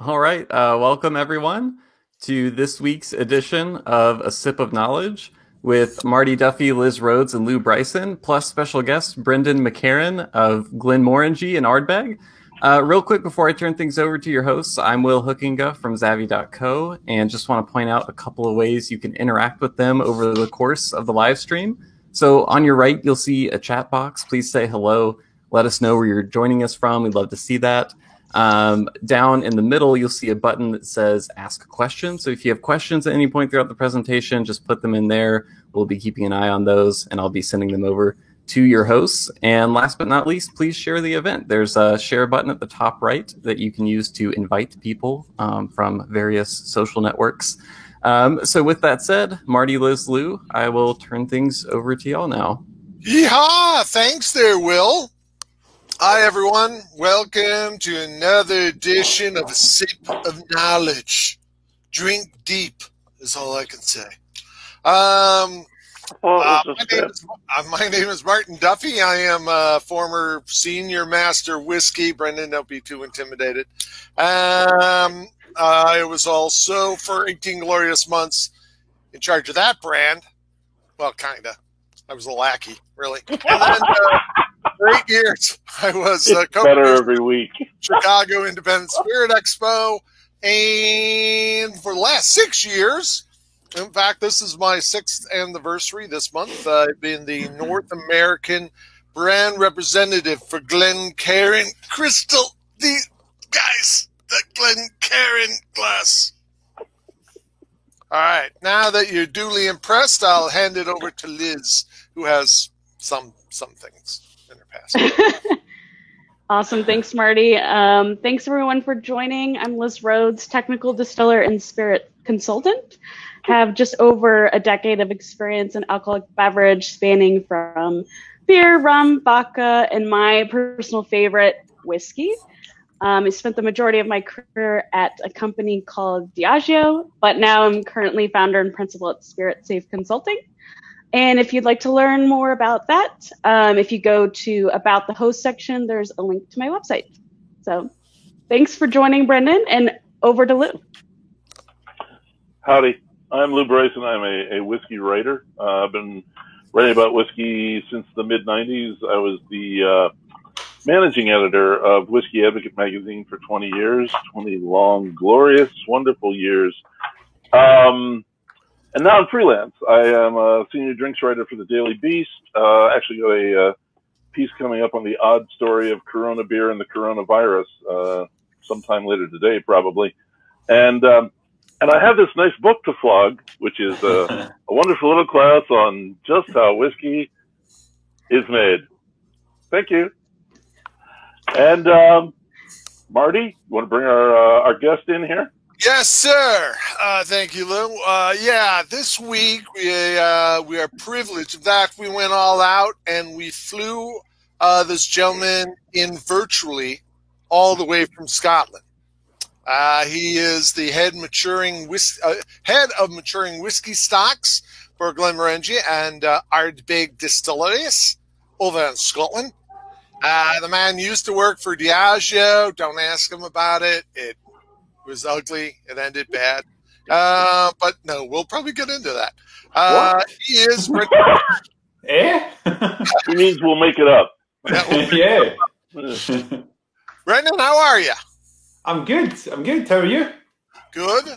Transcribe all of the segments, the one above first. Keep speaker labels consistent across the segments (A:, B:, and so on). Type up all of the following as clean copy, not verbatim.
A: All right. Welcome, everyone, to this week's edition of A Sip of Knowledge with Marty Duffy, Liz Rhodes, and Lou Bryson, plus special guest Brendan McCarran of Glenmorangie and Ardbeg. Real quick before I turn things over to your hosts, I'm Will Hookinga from Zavvy.co, and just want to point out a couple of ways you can interact with them over the course of the live stream. So on your right, you'll see a chat box. Please say hello. Let us know where you're joining us from. We'd love to see that. Down in the middle, you'll see a button that says Ask a Question. So if you have questions at any point throughout the presentation, just put them in there. We'll be keeping an eye on those, and I'll be sending them over to your hosts. And last but not least, please share the event. There's a share button at the top right that you can use to invite people from various social networks. So with that said, Marty, Liz, Lou, I will turn things over to y'all now.
B: Yeehaw! Thanks there, Will. Hi, everyone. Welcome to another edition of A Sip of Knowledge. Drink deep is all I can say. My name is Martin Duffy. I am a former senior master whiskey. Brendan, don't be too intimidated. I was also, for 18 glorious months, in charge of that brand. Well, kind of. I was a lackey, really. And then, for 8 years, I was
C: better every week.
B: Chicago Independent Spirit Expo, and for the last 6 years, in fact, this is my 6th anniversary this month. I've been the North American brand representative for Glencairn Crystal. The Glencairn glass. All right, now that you're duly impressed, I'll hand it over to Liz, who has some things in her past.
D: Awesome. Thanks, Marty. Thanks, everyone, for joining. I'm Liz Rhodes, technical distiller and spirit consultant. Have just over a decade of experience in alcoholic beverage, spanning from beer, rum, vodka, and my personal favorite, whiskey. I spent the majority of my career at a company called Diageo, but now I'm currently founder and principal at Spirit Safe Consulting. And if you'd like to learn more about that, if you go to About the Host section, there's a link to my website. So thanks for joining, Brendan, and over to Lou.
C: Howdy. I'm Lou Bryson. I'm a whiskey writer. I've been writing about whiskey since the mid-'90s. I was the managing editor of Whiskey Advocate magazine for 20 years, 20 long, glorious, wonderful years. And now I'm freelance. I am a senior drinks writer for the Daily Beast. Actually got a piece coming up on the odd story of Corona beer and the coronavirus sometime later today, probably. And I have this nice book to flog, which is a wonderful little class on just how whiskey is made. Thank you. And Marty, you want to bring our guest in here?
B: Yes, sir. Thank you, Lou. This week we are privileged. In fact, we went all out and we flew this gentleman in virtually all the way from Scotland. He is the head of maturing whiskey stocks for Glenmorangie and Ardbeg Distilleries over in Scotland. The man used to work for Diageo. Don't ask him about it. It was ugly. It ended bad. But no, we'll probably get into that. He is.
E: Eh?
C: He means we'll make it up.
E: Yeah.
B: Brendan, how are you?
E: I'm good. How are you?
B: Good.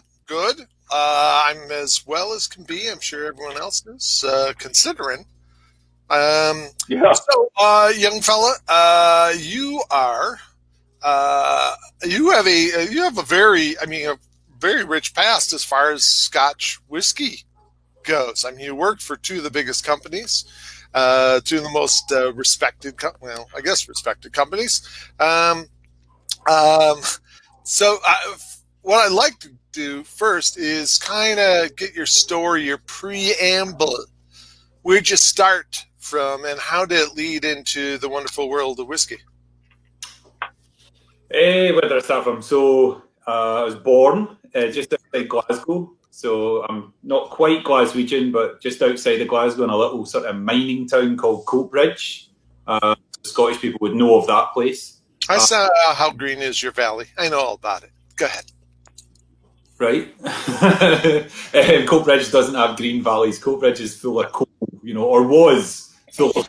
B: I'm as well as can be. I'm sure everyone else is, considering.
C: Yeah.
B: So, young fella, you have a very rich past as far as Scotch whiskey goes. I mean, you worked for two of the biggest companies, two of the most respected companies. So what I'd like to do first is kind of get your story, your preamble. Where'd you start from, and how did it lead into the wonderful world of whiskey?
E: Where did I start from? So I was born just outside Glasgow. So I'm not quite Glaswegian, but just outside of Glasgow in a little sort of mining town called Coatbridge. Scottish people would know of that place.
B: I saw How Green Is Your Valley. I know all about it. Go ahead.
E: Right. Coatbridge doesn't have green valleys. Coatbridge is full of coal, or was full of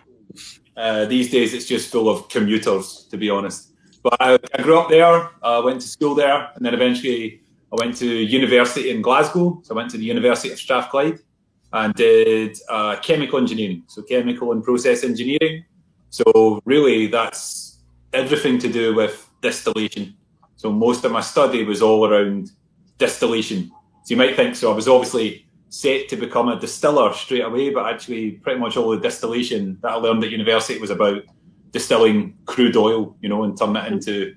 E: coal. These days it's just full of commuters, to be honest. But I grew up there, went to school there, and then eventually I went to university in Glasgow. So I went to the University of Strathclyde and did chemical engineering, so chemical and process engineering. So really that's everything to do with distillation. So most of my study was all around distillation. So you might think, so I was obviously set to become a distiller straight away, but actually pretty much all the distillation that I learned at university was about distilling crude oil, and turning it into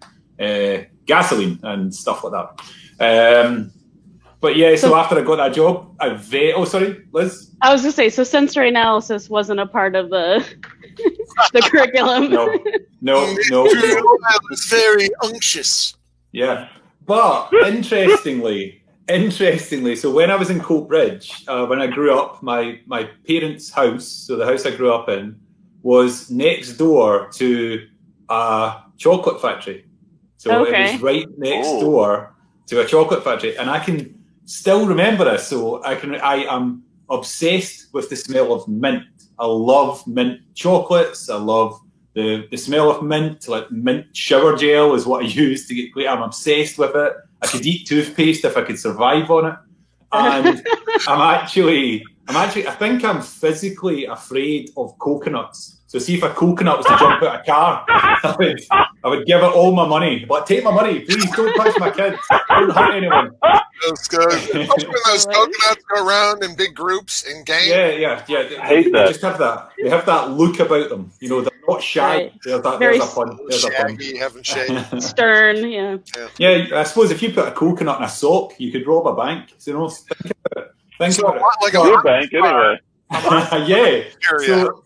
E: gasoline and stuff like that. But yeah, so after I got that job, oh, sorry, Liz?
D: I was going to say, so sensory analysis wasn't a part of the the curriculum.
E: No.
B: I was very unctuous.
E: Yeah. But interestingly, so when I was in Coatbridge, when I grew up, my parents' house, so the house I grew up in, was next door to a chocolate factory. So It was right next door to a chocolate factory. And I can still remember this. So I am obsessed with the smell of mint. I love mint chocolates. I love the smell of mint. Like mint shower gel is what I use to get clean. I'm obsessed with it. I could eat toothpaste if I could survive on it. And I think I'm physically afraid of coconuts. So see if a coconut was to jump out of a car, I would give it all my money. But take my money, please. Don't touch my kids. Don't hurt anyone.
B: That's good. Especially when those coconuts go around in big groups in gangs.
E: Yeah.
C: I hate that.
E: They just have that. They have that look about them. They're not shy.
D: Right.
E: There's
D: Very
E: a pun.
B: Shaggy, haven't shaved.
D: Stern, yeah.
E: Yeah, I suppose if you put a coconut in a sock, you could rob a bank. So think about it. Think about it.
B: Like
C: Your bank, anyway.
E: Yeah.
B: So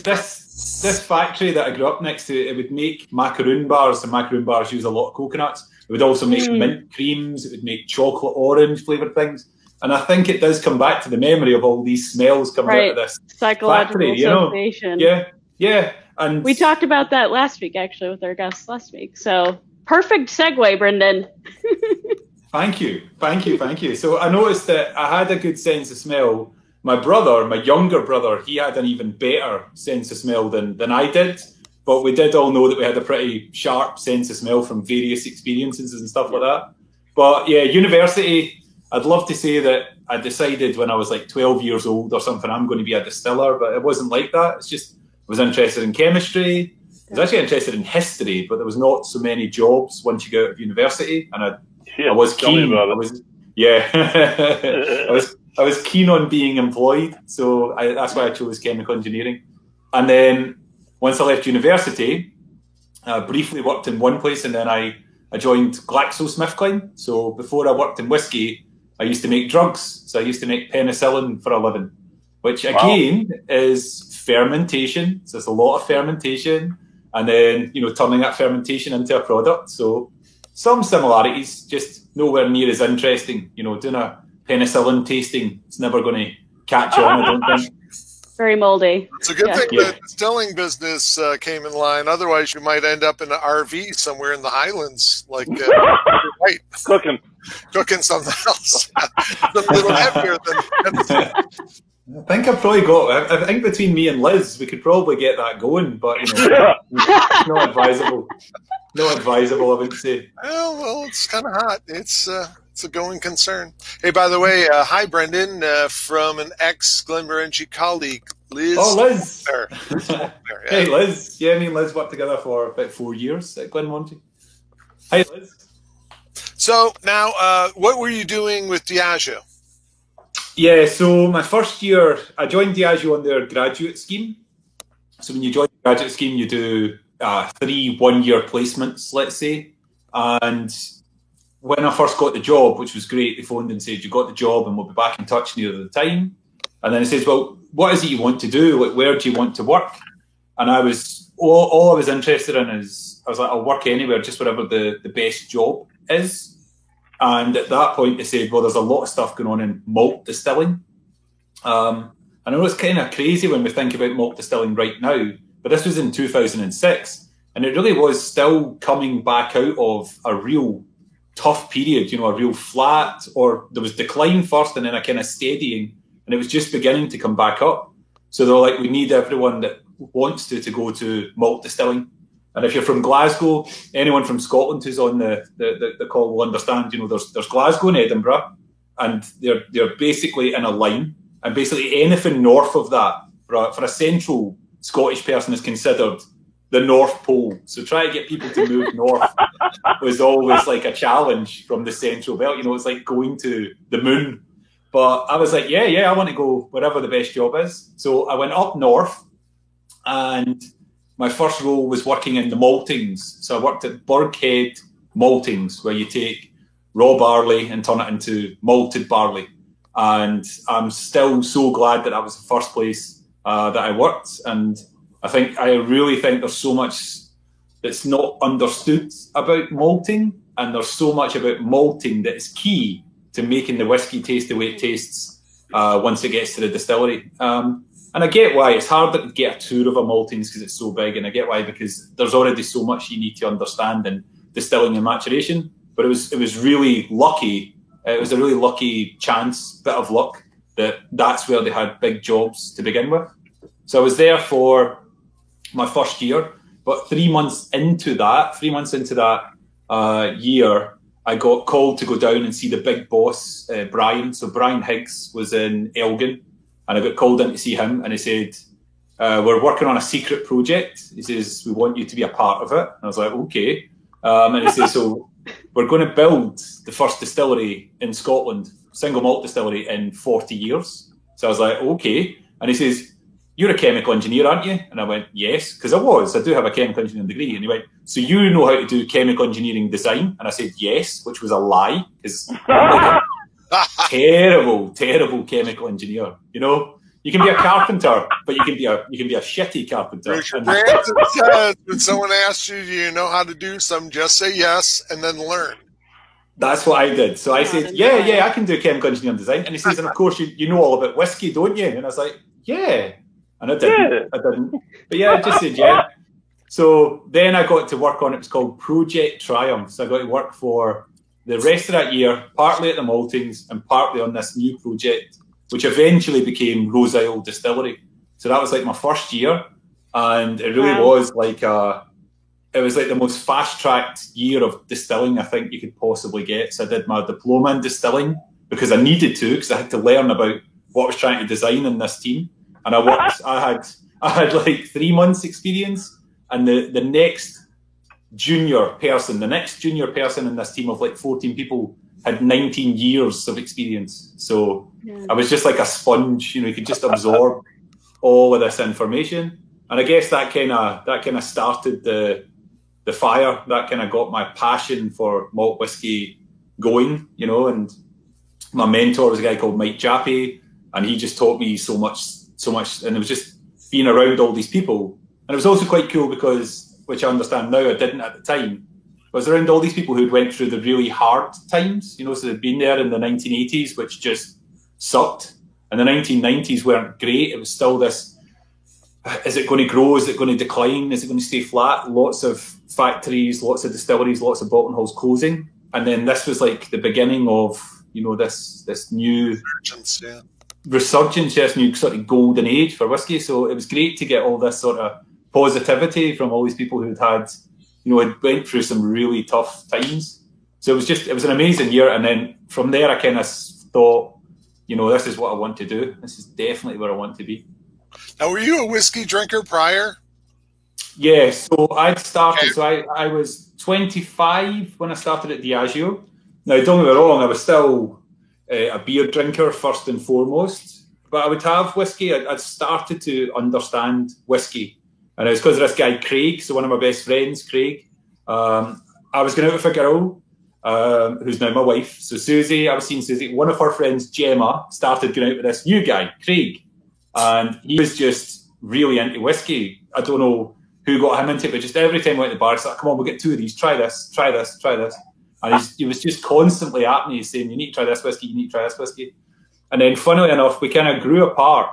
E: this factory that I grew up next to, it would make macaroon bars, and macaroon bars use a lot of coconuts. It would also make mint creams. It would make chocolate orange flavoured things. And I think it does come back to the memory of all these smells coming out of this
D: psychological
E: factory,
D: association.
E: Yeah. And
D: we talked about that last week, actually, with our guests last week. So perfect segue, Brendan.
E: Thank you. So I noticed that I had a good sense of smell. My younger brother, he had an even better sense of smell than I did. But we did all know that we had a pretty sharp sense of smell from various experiences and stuff like that. But yeah, university, I'd love to say that I decided when I was like 12 years old or something, I'm going to be a distiller, but it wasn't like that. It's just, I was interested in chemistry. I was actually interested in history, but there was not so many jobs once you go out of university. And I was keen. I was keen on being employed, so that's why I chose chemical engineering. And then once I left university, I briefly worked in one place, and then I joined GlaxoSmithKline. So before I worked in whiskey, I used to make drugs. So I used to make penicillin for a living, which again is fermentation. So it's a lot of fermentation, and then turning that fermentation into a product. So some similarities, just nowhere near as interesting. Doing a penicillin tasting, it's never going to catch on, I don't think.
D: Very moldy.
B: It's a good thing that the distilling business came in line. Otherwise, you might end up in an RV somewhere in the Highlands, like cooking something else. It's a little heavier than.
E: I think I think between me and Liz, we could probably get that going, but it's not advisable. Not advisable, I would say.
B: Well, it's kind of hot. It's a going concern. Hey, by the way, hi, Brendan, from an ex-Glenmorangie colleague, Liz.
E: Oh, Liz.
B: Yeah.
E: Hey, Liz. Yeah, me and Liz worked together for about 4 years at Glenmorangie. Hi, Liz.
B: So now, what were you doing with Diageo?
E: Yeah, so my first year, I joined Diageo on their graduate scheme. So when you join the graduate scheme, you do 3 one-year placements, let's say. And when I first got the job, which was great, they phoned and said, you got the job and we'll be back in touch near the time. And then it says, well, what is it you want to do? Like, where do you want to work? And I was, all I was interested in is, I was like, I'll work anywhere, just whatever the best job is. And at that point, they said, well, there's a lot of stuff going on in malt distilling. And I know it's kind of crazy when we think about malt distilling right now, but this was in 2006. And it really was still coming back out of a real tough period, you know, a real flat, or there was decline first and then a kind of steadying, and it was just beginning to come back up. So they're like, we need everyone that wants to go to malt distilling. And if you're from Glasgow, anyone from Scotland who's on the call will understand, you know, there's Glasgow and Edinburgh, and they're basically in a line, and basically anything north of that, for a central Scottish person, is considered the North Pole. So trying to get people to move north was always like a challenge from the central belt. You know, it's like going to the moon. But I was like, yeah, I want to go wherever the best job is. So I went up north, and my first role was working in the maltings. So I worked at Burghead Maltings, where you take raw barley and turn it into malted barley. And I'm still so glad that was the first place that I worked. And I really think there's so much that's not understood about malting, and there's so much about malting that is key to making the whiskey taste the way it tastes once it gets to the distillery. And I get why it's hard to get a tour of a maltings because it's so big, and I get why, because there's already so much you need to understand in distilling and maturation. But it was really lucky. It was a really lucky chance, bit of luck, that's where they had big jobs to begin with. So I was there for my first year, but 3 months into that year, I got called to go down and see the big boss, Brian. So Brian Higgs was in Elgin, and I got called in to see him, and he said, we're working on a secret project. He says, we want you to be a part of it. And I was like, okay. And he says, so we're going to build the first distillery in Scotland, single malt distillery, in 40 years. So I was like, okay. And he says, you're a chemical engineer, aren't you? And I went, yes, because I do have a chemical engineering degree. And he went, so you know how to do chemical engineering design? And I said, yes, which was a lie, because I'm like a terrible chemical engineer. You know, you can be a carpenter, but you can be a shitty carpenter.
B: Richard Branson says, when someone asks you, do you know how to do something, just say yes and then learn.
E: That's what I did. So I said, yeah, I can do chemical engineering design. And he says, and of course, you know all about whiskey, don't you? And I was like, yeah. And I didn't. But yeah, I just said yeah. So then I got to work on, it was called Project Triumph. So I got to work for the rest of that year, partly at the maltings and partly on this new project, which eventually became Rose Isle Distillery. So that was like my first year. And it really was like it was like the most fast-tracked year of distilling I think you could possibly get. So I did my diploma in distilling because I needed to, because I had to learn about what I was trying to design in this team. And I had like 3 months experience, and the next junior person in this team of like 14 people had 19 years of experience. So I was just like a sponge, you know, you could just absorb all of this information. And I guess that kind of started the fire. That kind of got my passion for malt whiskey going, you know. And my mentor was a guy called Mike Jappy, and he just taught me so much. And it was just being around all these people. And it was also quite cool because, which I understand now, I didn't at the time, I was around all these people who'd went through the really hard times, you know, so they'd been there in the 1980s, which just sucked. And the 1990s weren't great. It was still this, is it going to grow? Is it going to decline? Is it going to stay flat? Lots of factories, lots of distilleries, lots of bottling halls closing. And then this was like the beginning of, you know, this new resurgence, yes, new sort of golden age for whiskey. So it was great to get all this sort of positivity from all these people who'd had, you know, had went through some really tough times. So it was an amazing year. And then from there, I kind of thought, you know, this is what I want to do. This is definitely where I want to be.
B: Now, were you a whiskey drinker prior?
E: Yeah, so I'd started, so I was 25 when I started at Diageo. Now, don't get me wrong, I was still a beer drinker first and foremost, but I would have whiskey. I'd started to understand whiskey, and it was because of this guy Craig, so one of my best friends, Craig. I was going out with a girl who's now my wife, so Susie. I was seeing Susie. One of her friends, Gemma, started going out with this new guy, Craig, and he was just really into whiskey. I don't know who got him into it, but just every time I went to the bar, he's like, "Come on, we'll get 2 of these. Try this, try this, try this." And he was just constantly at me saying, you need to try this whiskey, you need to try this whiskey. And then funnily enough, we kind of grew apart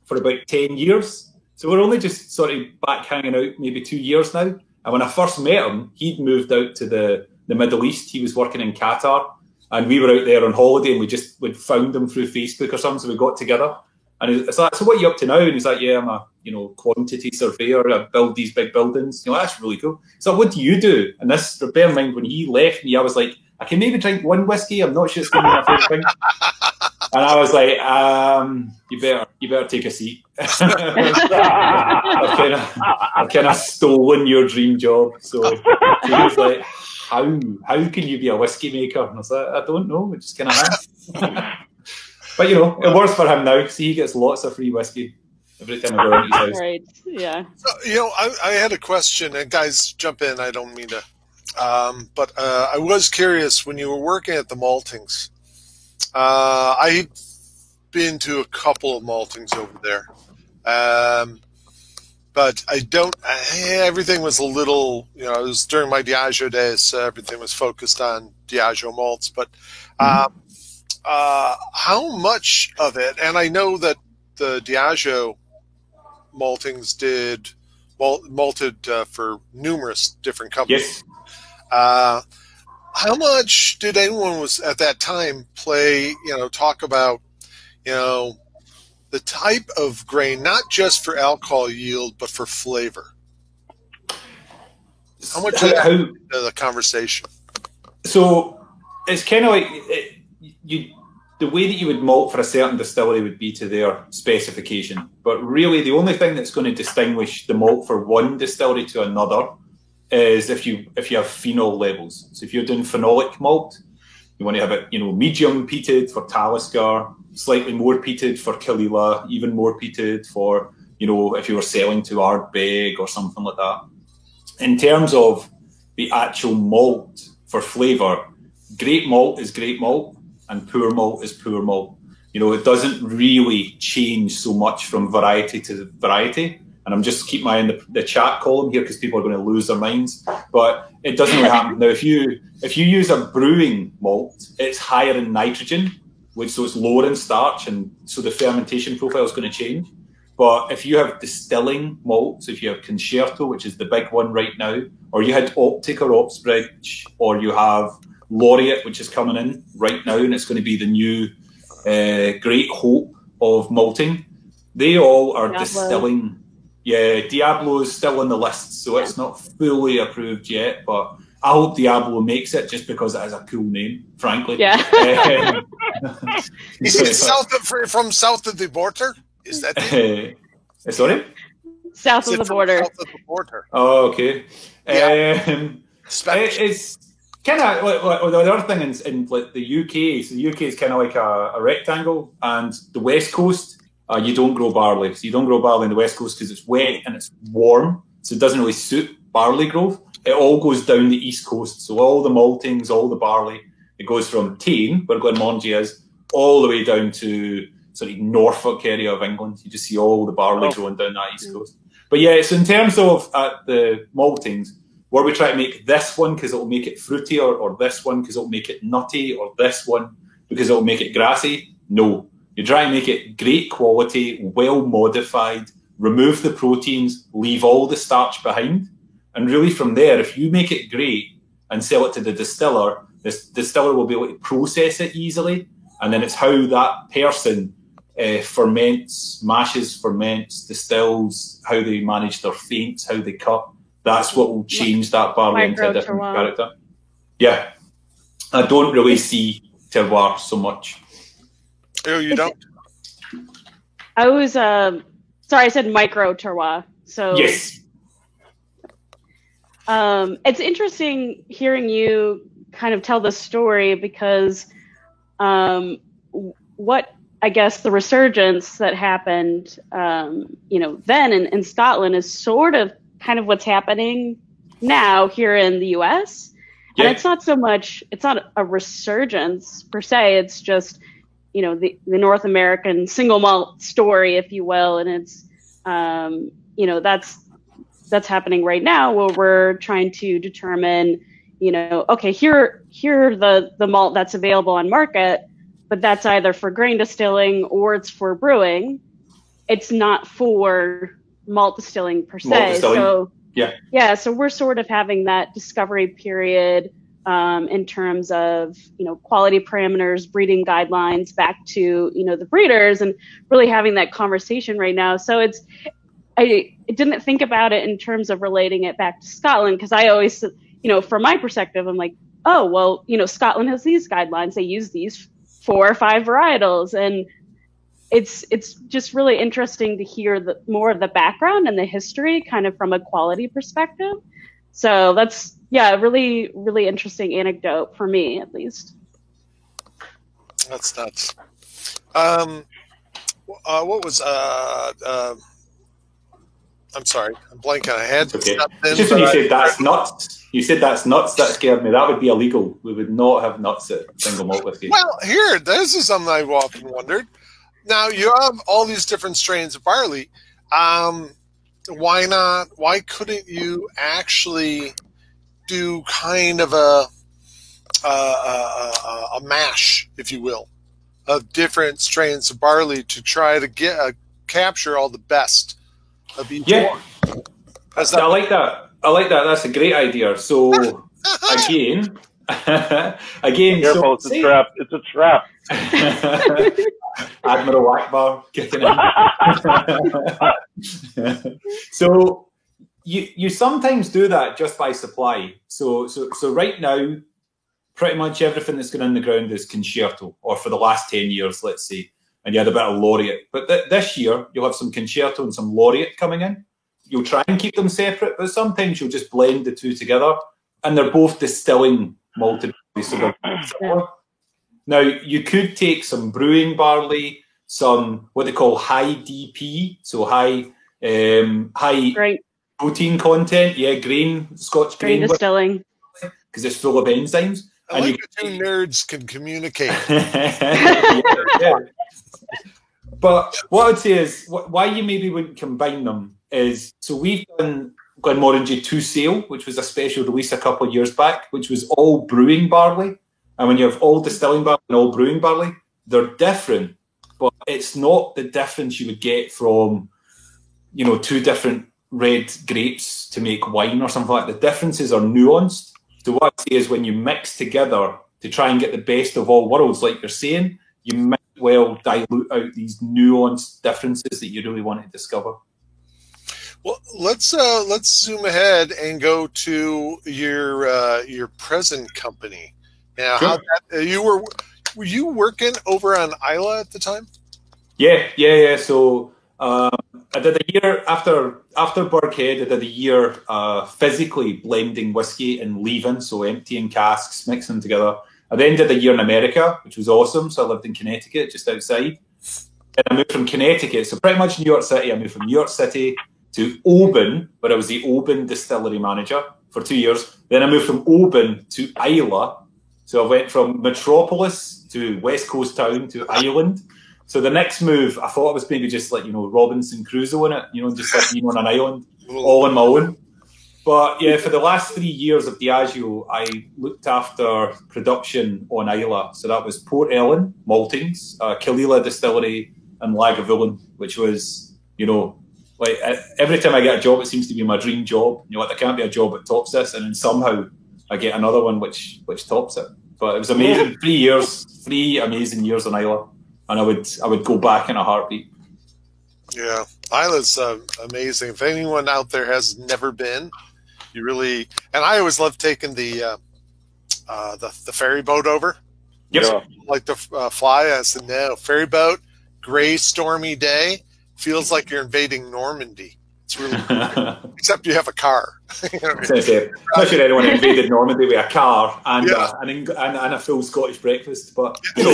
E: for about 10 years. So we're only just sort of back hanging out maybe 2 years now. And when I first met him, he'd moved out to the the Middle East. He was working in Qatar, and we were out there on holiday, and we'd found him through Facebook or something, so we got together. And it's like, so what are you up to now? And he's like, yeah, I'm a quantity surveyor. I build these big buildings. That's really cool. So what do you do? And this, bear in mind, when he left me, I was like, I can maybe drink one whiskey. I'm not sure it's going to be my favourite thing. And I was like, you better take a seat. I've kind of stolen your dream job. So he was like, how can you be a whiskey maker? And I was like, I don't know. It just kind of happened. But, it works for him now. See, he gets lots of free whiskey every time I go into his house.
D: Right, yeah.
B: So, I had a question, and guys, jump in. I don't mean to. But I was curious, when you were working at the maltings, I've been to a couple of maltings over there. But everything was a little, it was during my Diageo days, so everything was focused on Diageo malts. But how much of it, and I know that the Diageo maltings malted for numerous different companies.
E: Yes.
B: How much did anyone was at that time talk about, the type of grain, not just for alcohol yield, but for flavor? How much of that the conversation?
E: So it's kind of like the way that you would malt for a certain distillery would be to their specification. But really, the only thing that's going to distinguish the malt for one distillery to another is if you have phenol levels. So if you're doing phenolic malt, you want to have it, medium peated for Talisker, slightly more peated for Kalila, even more peated for, if you were selling to Ardbeg or something like that. In terms of the actual malt for flavour, great malt is great malt and poor malt is poor malt. It doesn't really change so much from variety to variety. And I'm just keep my eye on the chat column here because people are going to lose their minds. But it doesn't really happen. Now, if you use a brewing malt, it's higher in nitrogen, so it's lower in starch, and so the fermentation profile is going to change. But if you have distilling malts, if you have Concerto, which is the big one right now, or you had Optic or Opsbridge, or you have Laureate, which is coming in right now, and it's going to be the new Great Hope of malting, they all are distilling. Yeah, Diablo is still on the list, so it's not fully approved yet, but I hope Diablo makes it just because it has a cool name, frankly.
D: Yeah.
B: Is it from south of the border? Is that
E: sorry?
D: South of the border.
B: South of the border.
E: Oh, okay.
B: Yeah.
E: It's kind of like the other thing in like the UK. So the UK is kind of like a rectangle, and the West Coast, you don't grow barley. So you don't grow barley in the West Coast because it's wet and it's warm, so it doesn't really suit barley growth. It all goes down the East Coast. So all the maltings, all the barley, it goes from Tain, where Glenmorangie is, all the way down to sort of Norfolk area of England. You just see all the barley growing down that East Coast. But yeah, so in terms of the maltings, were we trying to make this one because it'll make it fruitier, or this one because it'll make it nutty, or this one because it'll make it grassy? No. You try and make it great quality, well modified, remove the proteins, leave all the starch behind. And really from there, if you make it great and sell it to the distiller, this distiller will be able to process it easily. And then it's how that person ferments, distills, how they manage their faints, how they cut. That's what will change that barley into a different character. Yeah. I don't really see terroir so much.
B: Oh, you don't?
D: I was, sorry, I said micro terroir. So
E: yes.
D: It's interesting hearing you kind of tell the story because what I guess the resurgence that happened, then in Scotland is sort of kind of what's happening now here in the U.S. Yeah. And it's not a resurgence per se. It's just, the North American single malt story, if you will. And it's, that's happening right now where we're trying to determine, okay, here the malt that's available on market, but that's either for grain distilling or it's for brewing. It's not for malt distilling per se. So yeah, so we're sort of having that discovery period in terms of, quality parameters, breeding guidelines back to, the breeders, and really having that conversation right now. So I didn't think about it in terms of relating it back to Scotland, because I always, from my perspective, I'm like, oh, well, Scotland has these guidelines. They use these 4 or 5 varietals. And it's just really interesting to hear more of the background and the history kind of from a quality perspective. So that's, a really, really interesting anecdote for me, at least.
B: That's nuts. What was, I'm sorry, I'm blanking. I had
E: okay. Just when you said that's nuts, that scared me. That would be illegal. We would not have nuts at single malt whiskey.
B: Well, this is something I've often wondered. Now, you have all these different strains of barley. Why not? Why couldn't you actually do kind of a mash, if you will, of different strains of barley to try to capture all the best of each one?
E: I like that. That's a great idea. So again,
C: careful, it's a trap. It's a trap.
E: Admiral Akbar kicking in. So you sometimes do that just by supply. So right now, pretty much everything that's going in the ground is Concerto, or for the last 10 years, let's say, and you had a bit of Laureate. But this year, you'll have some Concerto and some Laureate coming in. You'll try and keep them separate, but sometimes you'll just blend the two together, and they're both distilling malted barley, so they're similar. Now, you could take some brewing barley, some what they call high DP, so high protein content, Scotch grain
D: distilling,
E: because it's full of enzymes.
B: I like the two nerds can communicate.
E: yeah. But what I'd say is, why you maybe wouldn't combine them is, so we've done Glenmorangie 2 Sail, which was a special release a couple of years back, which was all brewing barley. And when you have all distilling barley and all brewing barley, they're different, but it's not the difference you would get from, 2 different red grapes to make wine or something like that. The differences are nuanced. So what I say is, when you mix together to try and get the best of all worlds, like you're saying, you might well dilute out these nuanced differences that you really want to discover.
B: Well, let's zoom ahead and go to your present company. Now,
E: sure.
B: were you working over on Islay at the time?
E: Yeah. So I did a year after Burkhead. I did a year physically blending whiskey and leaving, so emptying casks, mixing them together. I then did a year in America, which was awesome. So I lived in Connecticut, just outside. And I moved from Connecticut, so pretty much New York City. I moved from New York City to Oban, where I was the Oban distillery manager for 2 years. Then I moved from Oban to Islay. So I went from metropolis to West Coast town to island. So the next move, I thought I was maybe just like, Robinson Crusoe in it, just like being on an island, all on my own. But yeah, for the last 3 years of Diageo, I looked after production on Islay. So that was Port Ellen, Maltings, Kalila Distillery, and Lagavulin, which was, like every time I get a job, it seems to be my dream job. There can't be a job that tops this, and then somehow I get another one which tops it. But it was amazing. 3 amazing years on Islay, and I would go back in a heartbeat.
B: Yeah, Islay's amazing. If anyone out there has never been, you really, and I always love taking the ferry boat over.
E: Yep.
B: So, like to fly. I said, no, ferry boat, gray, stormy day, feels like you're invading Normandy. It's really cool. Except you have a car.
E: I'm not sure anyone invaded Normandy with a car and a full Scottish breakfast, but
B: no,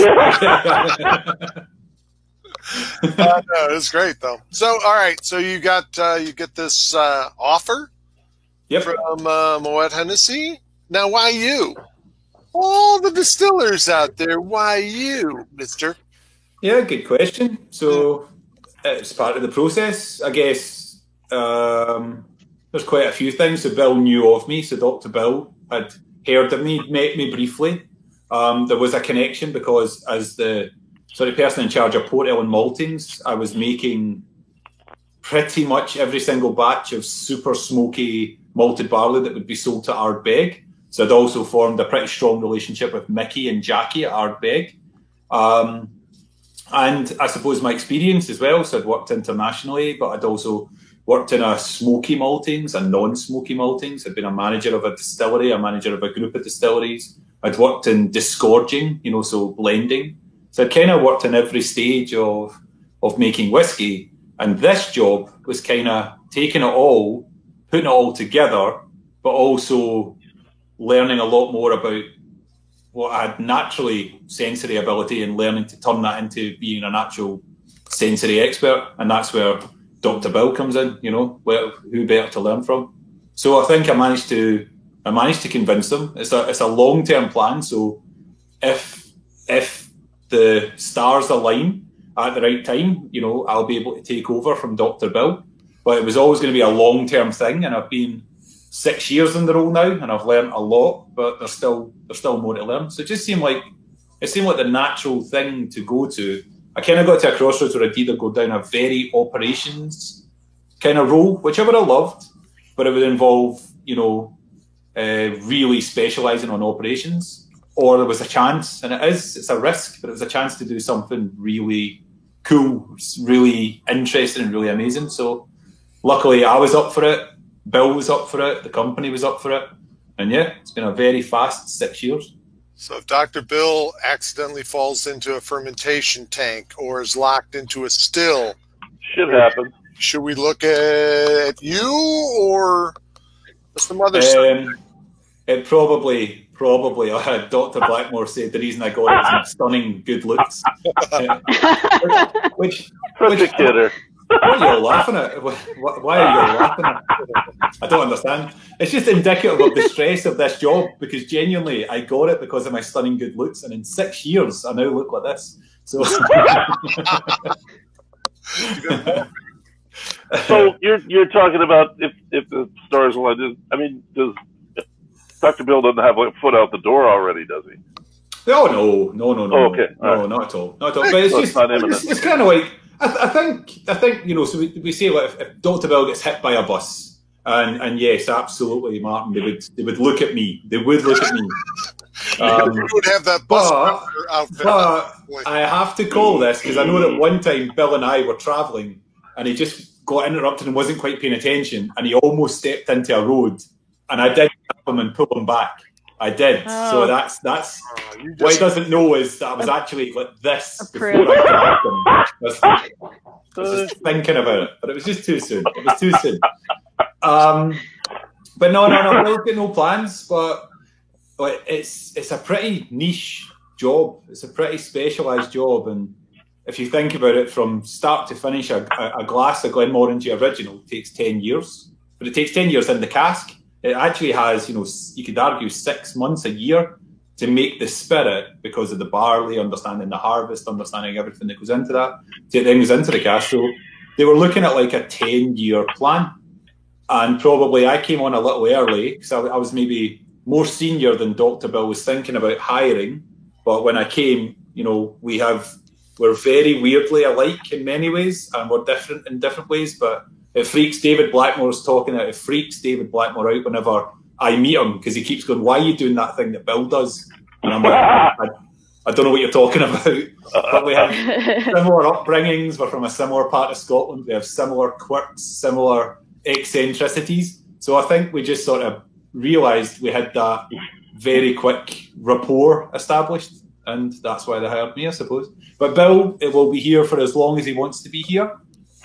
B: it's great though. So, all right, so you get this offer from Moet Hennessy. Now, why you? All the distillers out there, why you, mister?
E: Yeah, good question. So it's part of the process, I guess. There's quite a few things. So Bill knew of me. So Dr. Bill had heard of me, met me briefly. There was a connection because as the person in charge of Port Ellen Maltings, I was making pretty much every single batch of super smoky malted barley that would be sold to Ardbeg. So I'd also formed a pretty strong relationship with Mickey and Jackie at Ardbeg. And I suppose my experience as well, so I'd worked internationally, but I'd also worked in a smoky maltings and non-smoky maltings. I'd been a manager of a distillery, a manager of a group of distilleries. I'd worked in disgorging, so blending. So I'd kind of worked in every stage of making whiskey. And this job was kind of taking it all, putting it all together, but also learning a lot more about what I had naturally sensory ability and learning to turn that into being an actual sensory expert. And that's where Dr. Bill comes in, who better to learn from. So I think I managed to convince them. It's a long-term plan. So if the stars align at the right time, I'll be able to take over from Dr. Bill. But it was always going to be a long-term thing, and I've been 6 years in the role now, and I've learned a lot, but there's still more to learn. So it just seemed like the natural thing to go to. I kind of got to a crossroads where I'd either go down a very operations kind of role, which I would have loved, but it would involve, really specialising on operations, or there was a chance, and it's a risk, but it was a chance to do something really cool, really interesting and really amazing. So luckily I was up for it. Bill was up for it. The company was up for it. And yeah, it's been a very fast 6 years.
B: So if Dr. Bill accidentally falls into a fermentation tank or is locked into a still,
C: shit happens.
B: Should we look at you or some other subject?
E: It probably I had Dr. Blackmore say the reason I got it was my stunning good looks. which
C: kidder.
E: What are you all laughing at? Why are you all laughing at? I don't understand. It's just indicative of the stress of this job, because genuinely I got it because of my stunning good looks, and in 6 years I now look like this. So,
C: so you're talking about if the stars align. I mean, does Dr. Bill doesn't have a foot out the door already, does he?
E: Oh no.
C: Oh, okay.
E: No, not at all. But it's kind of like. I think so we say, like, if Dr. Bill gets hit by a bus, and yes, absolutely, Martin, they would look at me. They would look at me.
B: You would have that bus outfit.
E: But I have to call this, because I know that one time Bill and I were travelling, and he just got interrupted and wasn't quite paying attention, and he almost stepped into a road, and I did grab him and pull him back. I did. Oh. So that's what he doesn't know is that I was actually like this before I grabbed him. I was just thinking about it, but it was just too soon. It was too soon. But no, we've got no plans. But it's a pretty niche job. It's a pretty specialised job, and if you think about it, from start to finish, a glass of Glenmorangie Original takes 10 years, but it takes 10 years in the cask. It actually has, you could argue 6 months, a year to make the spirit, because of the barley, understanding the harvest, understanding everything that goes into that, then goes into the cask. So they were looking at like a 10-year plan. And probably I came on a little early, because I was maybe more senior than Dr. Bill was thinking about hiring. But when I came, we're very weirdly alike in many ways, and we're different in different ways, but it freaks David Blackmore's talking out. It freaks David Blackmore out whenever I meet him, because he keeps going, "Why are you doing that thing that Bill does?" And I'm like, I don't know what you're talking about. But we have similar upbringings. We're from a similar part of Scotland. We have similar quirks, similar eccentricities. So I think we just sort of realised we had that very quick rapport established, and that's why they hired me, I suppose. But Bill will be here for as long as he wants to be here.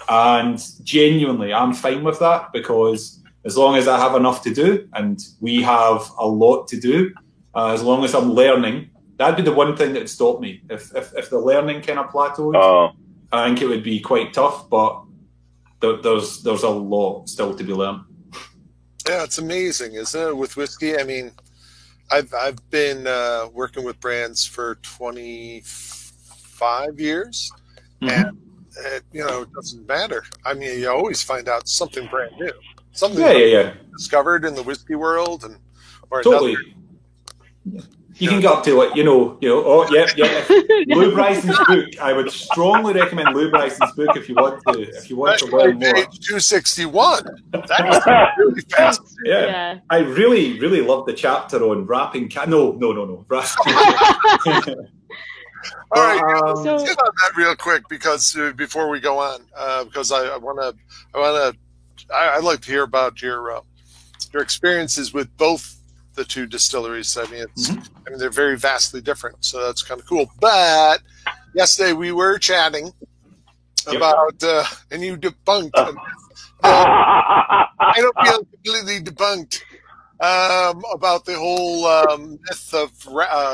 E: And genuinely, I'm fine with that, because as long as I have enough to do, and we have a lot to do, as long as I'm learning, that'd be the one thing that would stop me. If the learning kind of plateaued, I think it would be quite tough, but there's a lot still to be learned.
B: Yeah, it's amazing, isn't it, with whiskey? I mean, I've been working with brands for 25 years, and it doesn't matter. I mean, you always find out something brand new, something discovered in the whiskey world, or
E: totally. You can get up to it, oh, yeah. Lou Bryson's book, I would strongly recommend Lou Bryson's book if you want to learn more.
B: Page 261. That's really fast.
E: Yeah. I really, really love the chapter on wrapping No.
B: All right, let's get on that real quick because before we go on, because I'd like to hear about your experiences with both the two distilleries. I mean, they're very vastly different, so that's kind of cool. But yesterday we were chatting about, and you debunked. I don't feel completely debunked about the whole myth of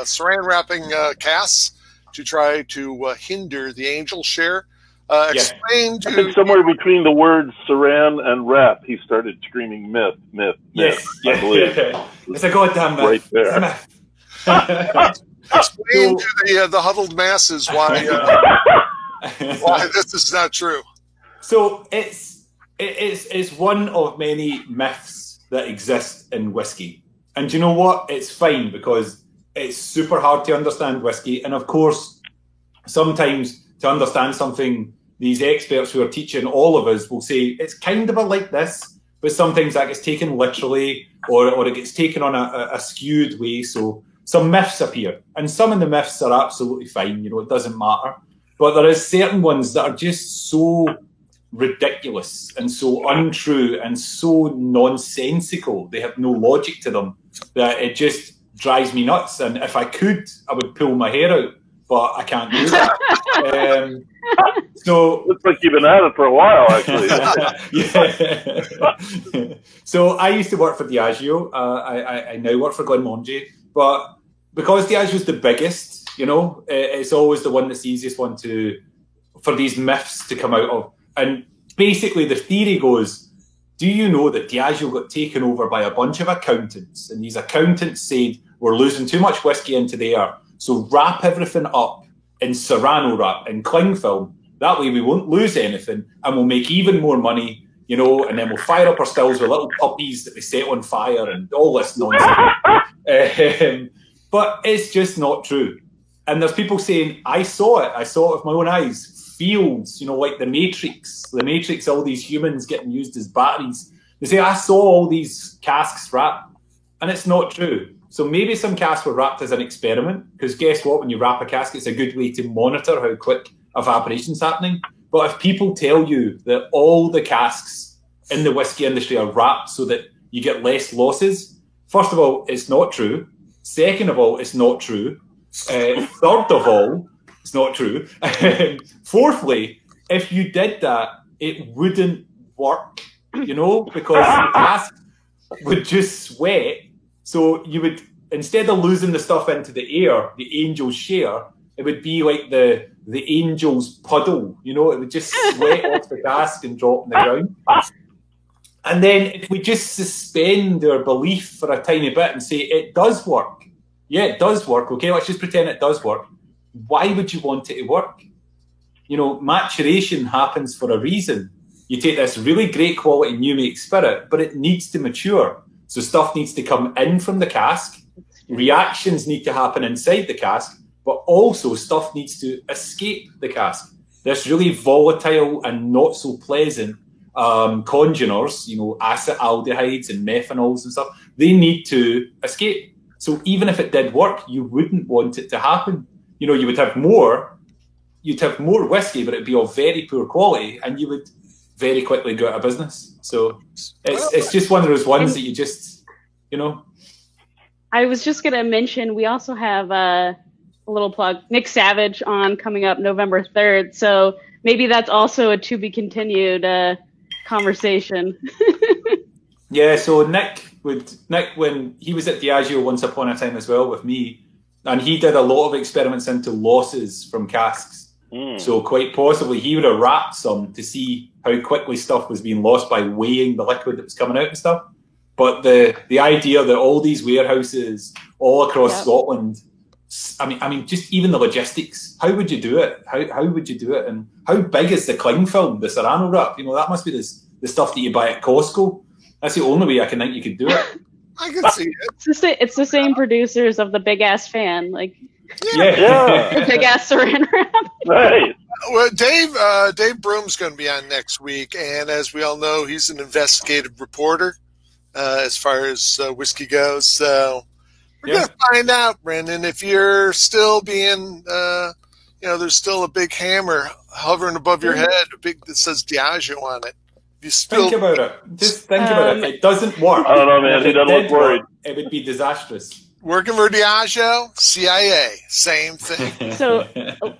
B: saran wrapping casks to try to hinder the angel share. Explain to...
C: I think somewhere between the words saran and wrap, he started screaming myth.
E: Yes,
C: I believe.
E: It's a goddamn myth.
C: Right there.
B: Explain to the huddled masses why this is not true.
E: So it's one of many myths that exist in whiskey. And do you know what? It's fine because it's super hard to understand whiskey. And of course, sometimes to understand something, these experts who are teaching all of us will say, it's kind of like this, but sometimes that gets taken literally or it gets taken on a skewed way. So some myths appear. And some of the myths are absolutely fine. It doesn't matter. But there is certain ones that are just so ridiculous and so untrue and so nonsensical. They have no logic to them that it just drives me nuts. And if I could, I would pull my hair out, but I can't do that. So
C: looks like you've been at it for a while, actually.
E: Yeah. So I used to work for Diageo. I now work for Glenmorangie, but because Diageo is the biggest, it's always the one that's the easiest one for these myths to come out of. And basically, the theory goes: do you know that Diageo got taken over by a bunch of accountants, and these accountants said we're losing too much whiskey into the air, so wrap everything up in Serrano wrap and cling film. That way we won't lose anything and we'll make even more money, and then we'll fire up our stills with little puppies that we set on fire and all this nonsense. But it's just not true. And there's people saying, I saw it with my own eyes. Fields, like the Matrix, all these humans getting used as batteries. They say, I saw all these casks wrapped, and it's not true. So maybe some casks were wrapped as an experiment, because guess what? When you wrap a cask, it's a good way to monitor how quick evaporation's happening. But if people tell you that all the casks in the whiskey industry are wrapped so that you get less losses, first of all, it's not true. Second of all, it's not true. Third of all, it's not true. Fourthly, if you did that, it wouldn't work, because the cask would just sweat. So you would, instead of losing the stuff into the air, the angel's share, it would be like the angel's puddle, it would just sweat off the cask and drop on the ground. And then if we just suspend our belief for a tiny bit and say it does work, yeah, it does work, okay, let's just pretend it does work. Why would you want it to work? Maturation happens for a reason. You take this really great quality new make spirit, but it needs to mature. So stuff needs to come in from the cask, reactions need to happen inside the cask, but also stuff needs to escape the cask. This really volatile and not so pleasant congeners, acetaldehydes and methanols and stuff, they need to escape. So even if it did work, you wouldn't want it to happen. You would have more whiskey, but it'd be of very poor quality, and you would very quickly go out of business. So it's just one of those ones that you just,
D: I was just going to mention, we also have a little plug, Nick Savage on coming up November 3rd. So maybe that's also a to be continued conversation.
E: Yeah, so Nick, when he was at Diageo once upon a time as well with me, and he did a lot of experiments into losses from casks. So quite possibly he would have wrapped some to see how quickly stuff was being lost by weighing the liquid that was coming out and stuff. But the idea that all these warehouses all across Scotland, I mean, just even the logistics, how would you do it? How would you do it? And how big is the cling film, the Serrano wrap? That must be the stuff that you buy at Costco. That's the only way I can think you could do it.
B: I can see it.
D: It's the same producers of the Big Ass Fan, like
C: Yeah.
D: Big Ass Saran Wrap.
C: Right.
B: Well, Dave Broom's going to be on next week, and as we all know, he's an investigative reporter as far as whiskey goes. So we're going to find out, Brendan, if you're still being, there's still a big hammer hovering above your head, that says Diageo on it. You still
E: think about it. Just think about it. If it doesn't work,
C: I don't know, man. He doesn't look worried.
E: It would be disastrous.
B: Working for Diageo, CIA, same thing.
D: So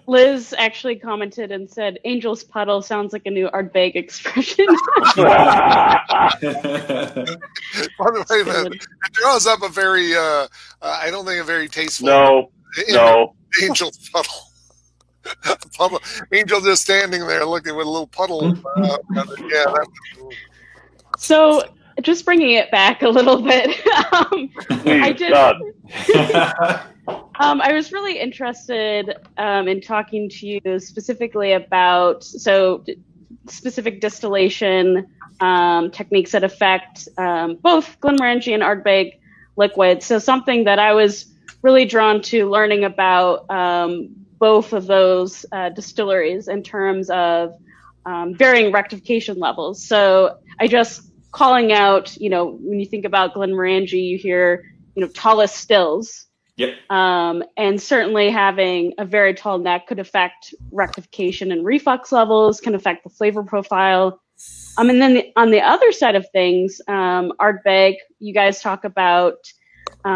D: Liz actually commented and said, "Angel's Puddle sounds like a new Ardbeg expression."
B: By the way, it draws up a very, I don't think a very tasteful.
C: No.
B: Angel's puddle. Angel just standing there looking with a little puddle.
D: So, just bringing it back a little bit, I was really interested in talking to you specifically about specific distillation techniques that affect both Glenmorangie and Ardbeg liquids. So something that I was really drawn to learning about both of those distilleries in terms of varying rectification levels. So I just calling out, when you think about Glenmorangie, you hear, tallest stills.
E: Yep.
D: And certainly having a very tall neck could affect rectification and reflux levels, can affect the flavor profile. And then on the other side of things, Ardbeg, you guys talk about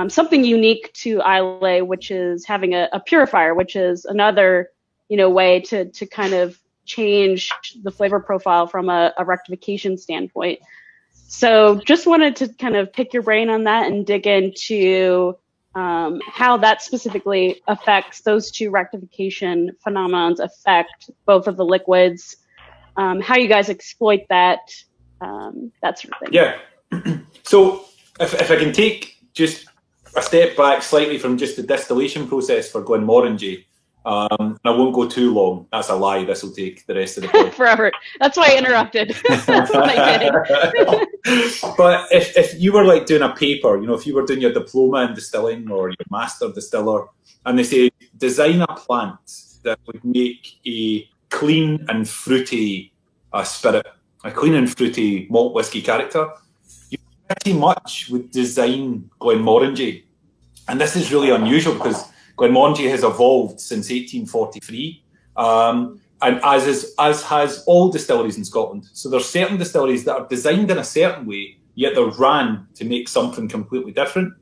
D: something unique to Islay, which is having a purifier, which is another, way to kind of change the flavor profile from a rectification standpoint. So just wanted to kind of pick your brain on that and dig into how that specifically affects those two rectification phenomenons affect both of the liquids, how you guys exploit that sort of thing.
E: Yeah. So if I can take just a step back slightly from just the distillation process for Glenmorangie, I won't go too long. That's a lie. This will take the rest of the podcast.
D: Forever. That's why I interrupted. That's what I did.
E: But if you were like doing a paper, if you were doing your diploma in distilling or your master distiller, and they say design a plant that would make a clean and fruity spirit, a clean and fruity malt whiskey character, you pretty much would design Glenmorangie. And this is really unusual because Glenmorangie has evolved since 1843, and as has all distilleries in Scotland. So there's certain distilleries that are designed in a certain way, yet they're ran to make something completely different.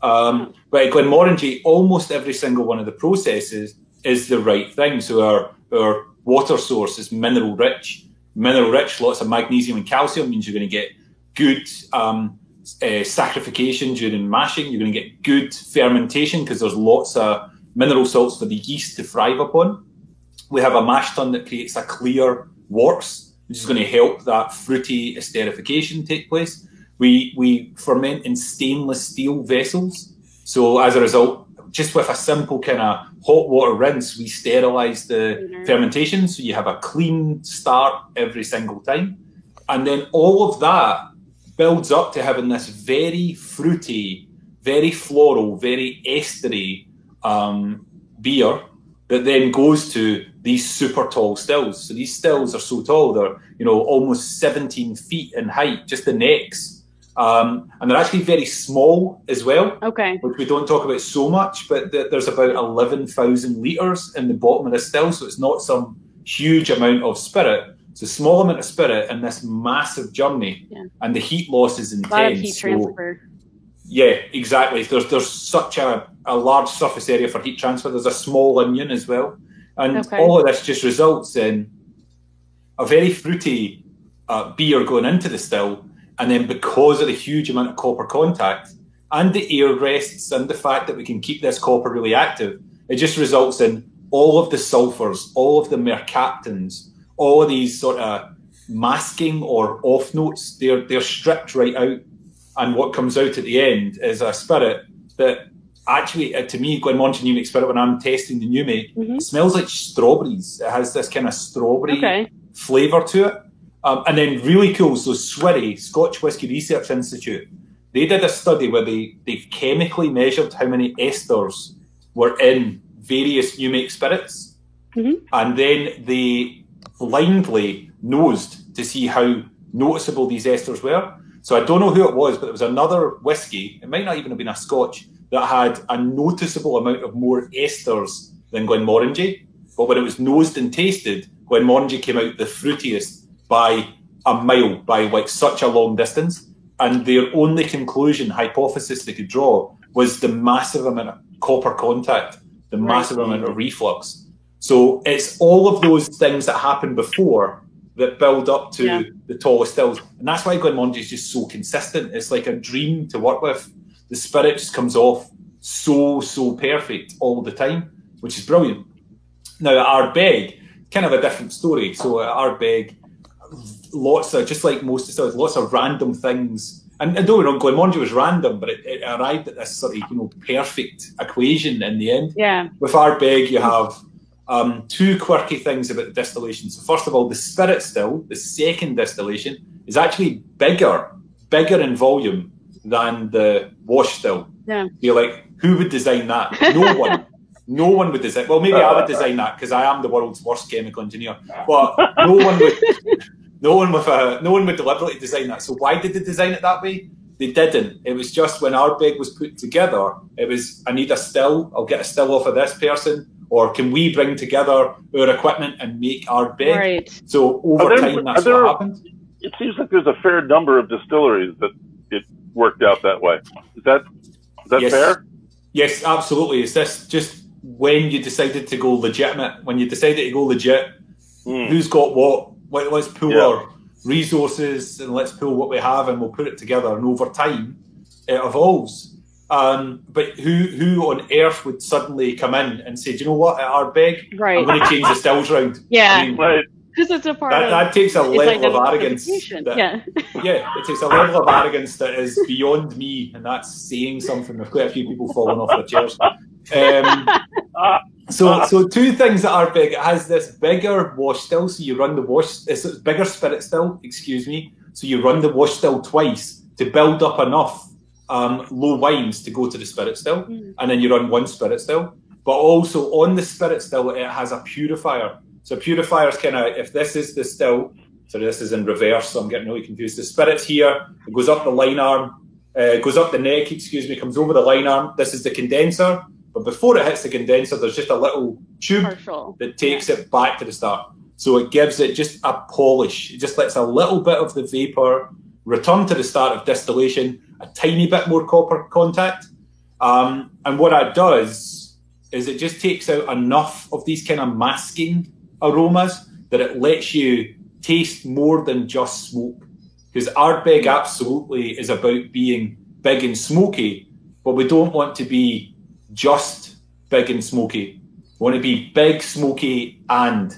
E: But at Glenmorangie, almost every single one of the processes is the right thing. So our water source is mineral rich. Mineral rich, lots of magnesium and calcium means you're going to get good saccharification during mashing. You're going to get good fermentation because there's lots of mineral salts for the yeast to thrive upon. We have a mash tun that creates a clear worts, which is going to help that fruity esterification take place. We ferment in stainless steel vessels. So as a result, just with a simple kind of hot water rinse, we sterilise the fermentation. So you have a clean start every single time. And then all of that builds up to having this very fruity, very floral, very estery beer that then goes to these super tall stills. So these stills are so tall, they're almost 17 feet in height, just the necks. And they're actually very small as well, which we don't talk about so much, but there's about 11,000 litres in the bottom of the still, so it's not some huge amount of spirit. It's a small amount of spirit in this massive journey, and the heat loss is intense.
D: A lot of heat transfer.
E: Yeah, exactly. There's such a large surface area for heat transfer. There's a small onion as well. And all of this just results in a very fruity beer going into the still. And then because of the huge amount of copper contact and the air rests and the fact that we can keep this copper really active, it just results in all of the sulfurs, all of the mercaptans, all of these sort of masking or off notes, they're stripped right out. And what comes out at the end is a spirit that actually, to me, Glenmorangie New Make Spirit, when I'm testing the new make, it smells like strawberries. It has this kind of strawberry flavour to it. And then really cool, so SWRI, Scotch Whisky Research Institute, They did a study where they chemically measured how many esters were in various new make spirits, and then they blindly nosed to see how noticeable these esters were. So I don't know who it was, but it was another whiskey, it might not even have been a Scotch, that had a noticeable amount of more esters than Glenmorangie. But when it was nosed and tasted, Glenmorangie came out the fruitiest by a mile, by like such a long distance. And their only hypothesis they could draw was the massive amount of copper contact, the massive amount of reflux. So it's all of those things that happened before that build up to the tallest stills. And that's why Glenmorangie is just so consistent. It's like a dream to work with. The spirit just comes off so perfect all the time, which is brilliant. Now at Ardbeg, kind of a different story. So at Ardbeg, lots of, just like most distilleries, lots of random things. And don't get me wrong, Glenmorangie was random, but it arrived at this sort of perfect equation in the end. Yeah. With Ardbeg, you have two quirky things about the distillation. So first of all, the spirit still, the second distillation, is actually bigger in volume than the wash still. Yeah. You're like, who would design that? No one. No one would design. Well, maybe I would design that because I am the world's worst chemical engineer. But no one would deliberately design that. So why did they design it that way? They didn't. It was just when Ardbeg was put together, it was, I need a still. I'll get a still off of this person. Or can we bring together our equipment and make Ardbeg? Right. So over time, that's what happened.
C: It seems like there's a fair number of distilleries that it worked out that way. Is that fair?
E: Yes, absolutely. Is this just when you decided to go legitimate? When you decided to go legit, who's got what? Let's pool our resources and let's pool what we have and we'll put it together. And over time, it evolves. But who on earth would suddenly come in and say, do you know what, at Ardbeg, I'm going to change the stills round?
D: Yeah. I mean, because it's a part of
E: that takes a level of arrogance. It takes a level of arrogance that is beyond me, and that's saying something. There's quite a few people falling off their chairs. So two things at Ardbeg. It has this bigger wash still, so you run the wash. It's bigger spirit still, excuse me. So you run the wash still twice to build up enough low wines to go to the spirit still, and then you run one spirit still. But also on the spirit still, it has a purifier. So purifiers kind of, if this is the still, so this is in reverse, so I'm getting really confused. The spirit's here, it goes up the line arm, goes up the neck, comes over the line arm. This is the condenser, but before it hits the condenser, there's just a little tube that takes it back to the start. So it gives it just a polish. It just lets a little bit of the vapor return to the start of distillation, a tiny bit more copper contact. And what that does is it just takes out enough of these kind of masking aromas that it lets you taste more than just smoke. Because Ardbeg absolutely is about being big and smoky, but we don't want to be just big and smoky. We want to be big, smoky, and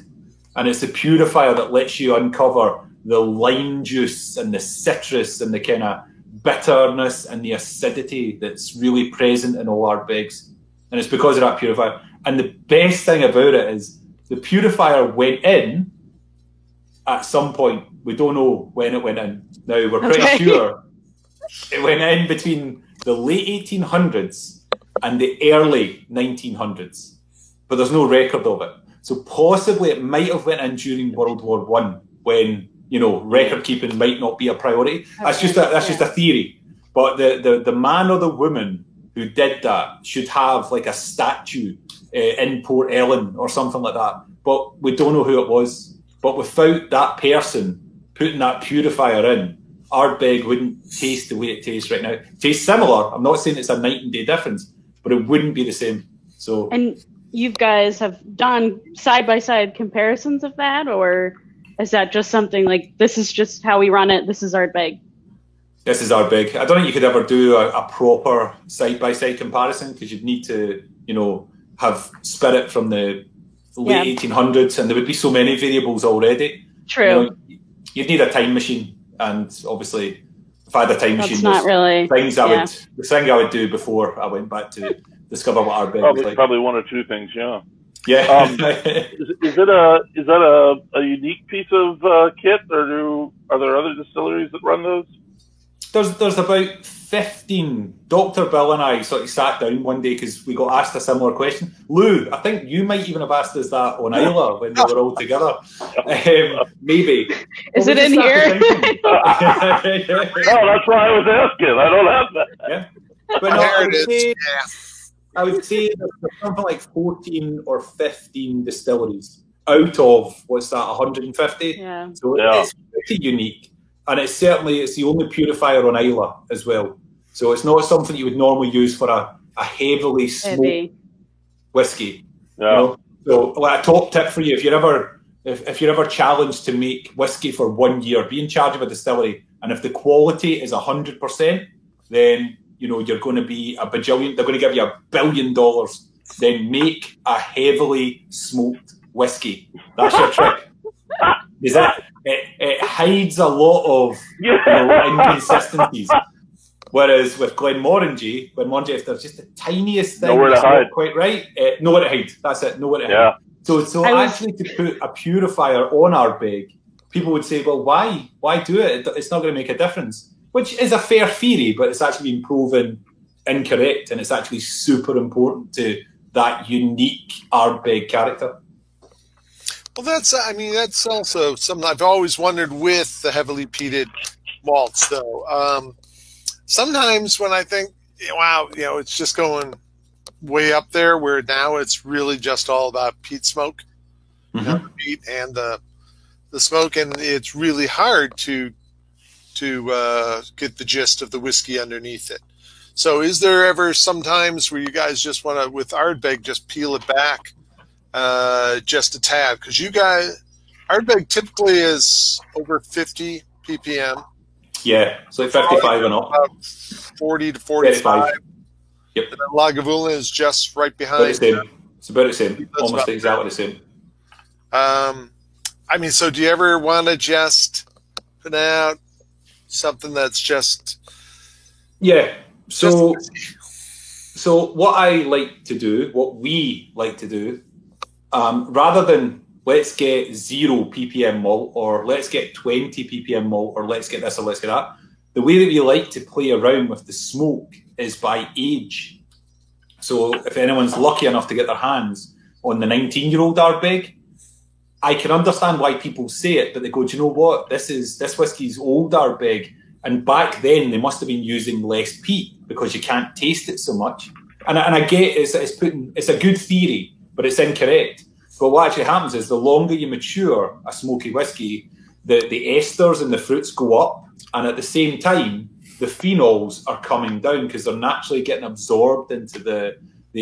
E: it's the purifier that lets you uncover the lime juice and the citrus and the kind of bitterness and the acidity that's really present in all Ardbegs. And it's because of that purifier. And the best thing about it is the purifier went in at some point. We don't know when it went in. Now, we're pretty sure it went in between the late 1800s and the early 1900s. But there's no record of it. So possibly it might have went in during World War I when, record keeping might not be a priority. That's just a theory. But the man or the woman who did that should have like a statue in Port Ellen or something like that. But we don't know who it was. But without that person putting that purifier in, Ardbeg wouldn't taste the way it tastes right now. It tastes similar. I'm not saying it's a night and day difference, but it wouldn't be the same. So,
D: and you guys have done side-by-side comparisons of that, or is that just something like, this is just how we run it, this is Ardbeg?
E: This is Ardbeg. I don't think you could ever do a proper side-by-side comparison because you'd need to, have spirit from the late 1800s, and there would be so many variables already.
D: True.
E: You'd need a time machine, and obviously, if I had a time machine,
D: the
E: thing I would do before I went back to discover what Ardbeg was like.
C: Probably one or two things, yeah.
E: Yeah.
C: Is that a unique piece of kit, or are there other distilleries that run those?
E: There's about 15. Dr. Bill and I sort of sat down one day because we got asked a similar question. Lou, I think you might even have asked us that on Isla when we were all together. Maybe.
D: Is it in here?
C: No, that's why I was asking. I don't have that.
E: Yeah. But no, I would say there's something like 14 or 15 distilleries out of, what's that, 150?
D: Yeah.
E: So it's pretty unique. And it's the only purifier on Isla as well. So it's not something you would normally use for a heavily smoked whiskey.
C: Yeah.
E: You know? So like a top tip for you, if you're ever challenged to make whiskey for 1 year, be in charge of a distillery, and if the quality is 100%, then you're going to be a bajillion. They're going to give you $1 billion. Then make a heavily smoked whiskey. That's your trick. Is that it hides a lot of inconsistencies. Whereas with Glenmorangie, if there's just the tiniest thing that's not quite right, nowhere to hide. That's it, nowhere to hide. So actually to put a purifier on Ardbeg, people would say, well, why do it? It's not going to make a difference. Which is a fair theory, but it's actually been proven incorrect, and it's actually super important to that unique Ardbeg character.
B: Well, that's also something I've always wondered with the heavily peated malts, though. Sometimes when I think, wow, it's just going way up there, where now it's really just all about peat smoke, the peat and the smoke, and it's really hard to get the gist of the whiskey underneath it. So is there ever sometimes where you guys just want to, with Ardbeg, just peel it back just a tad? Because Ardbeg typically is over 50 ppm.
E: Yeah, it's like 55 and up.
B: About 40 to 45.
E: 35. Yep.
B: And then Lagavulin is just right behind.
E: It's about the same. Almost exactly the same.
B: So do you ever want to just put out something that's just...
E: Yeah. So what we like to do, rather than let's get 0 ppm malt, or let's get 20 ppm malt, or let's get this or let's get that, the way that we like to play around with the smoke is by age. So if anyone's lucky enough to get their hands on the 19-year-old Ardbeg, I can understand why people say it, but they go, do you know what? This whiskey's old Ardbeg, and back then they must have been using less peat because you can't taste it so much. And I get it's a good theory, but it's incorrect. But what actually happens is the longer you mature a smoky whiskey, the esters and the fruits go up, and at the same time, the phenols are coming down because they're naturally getting absorbed into the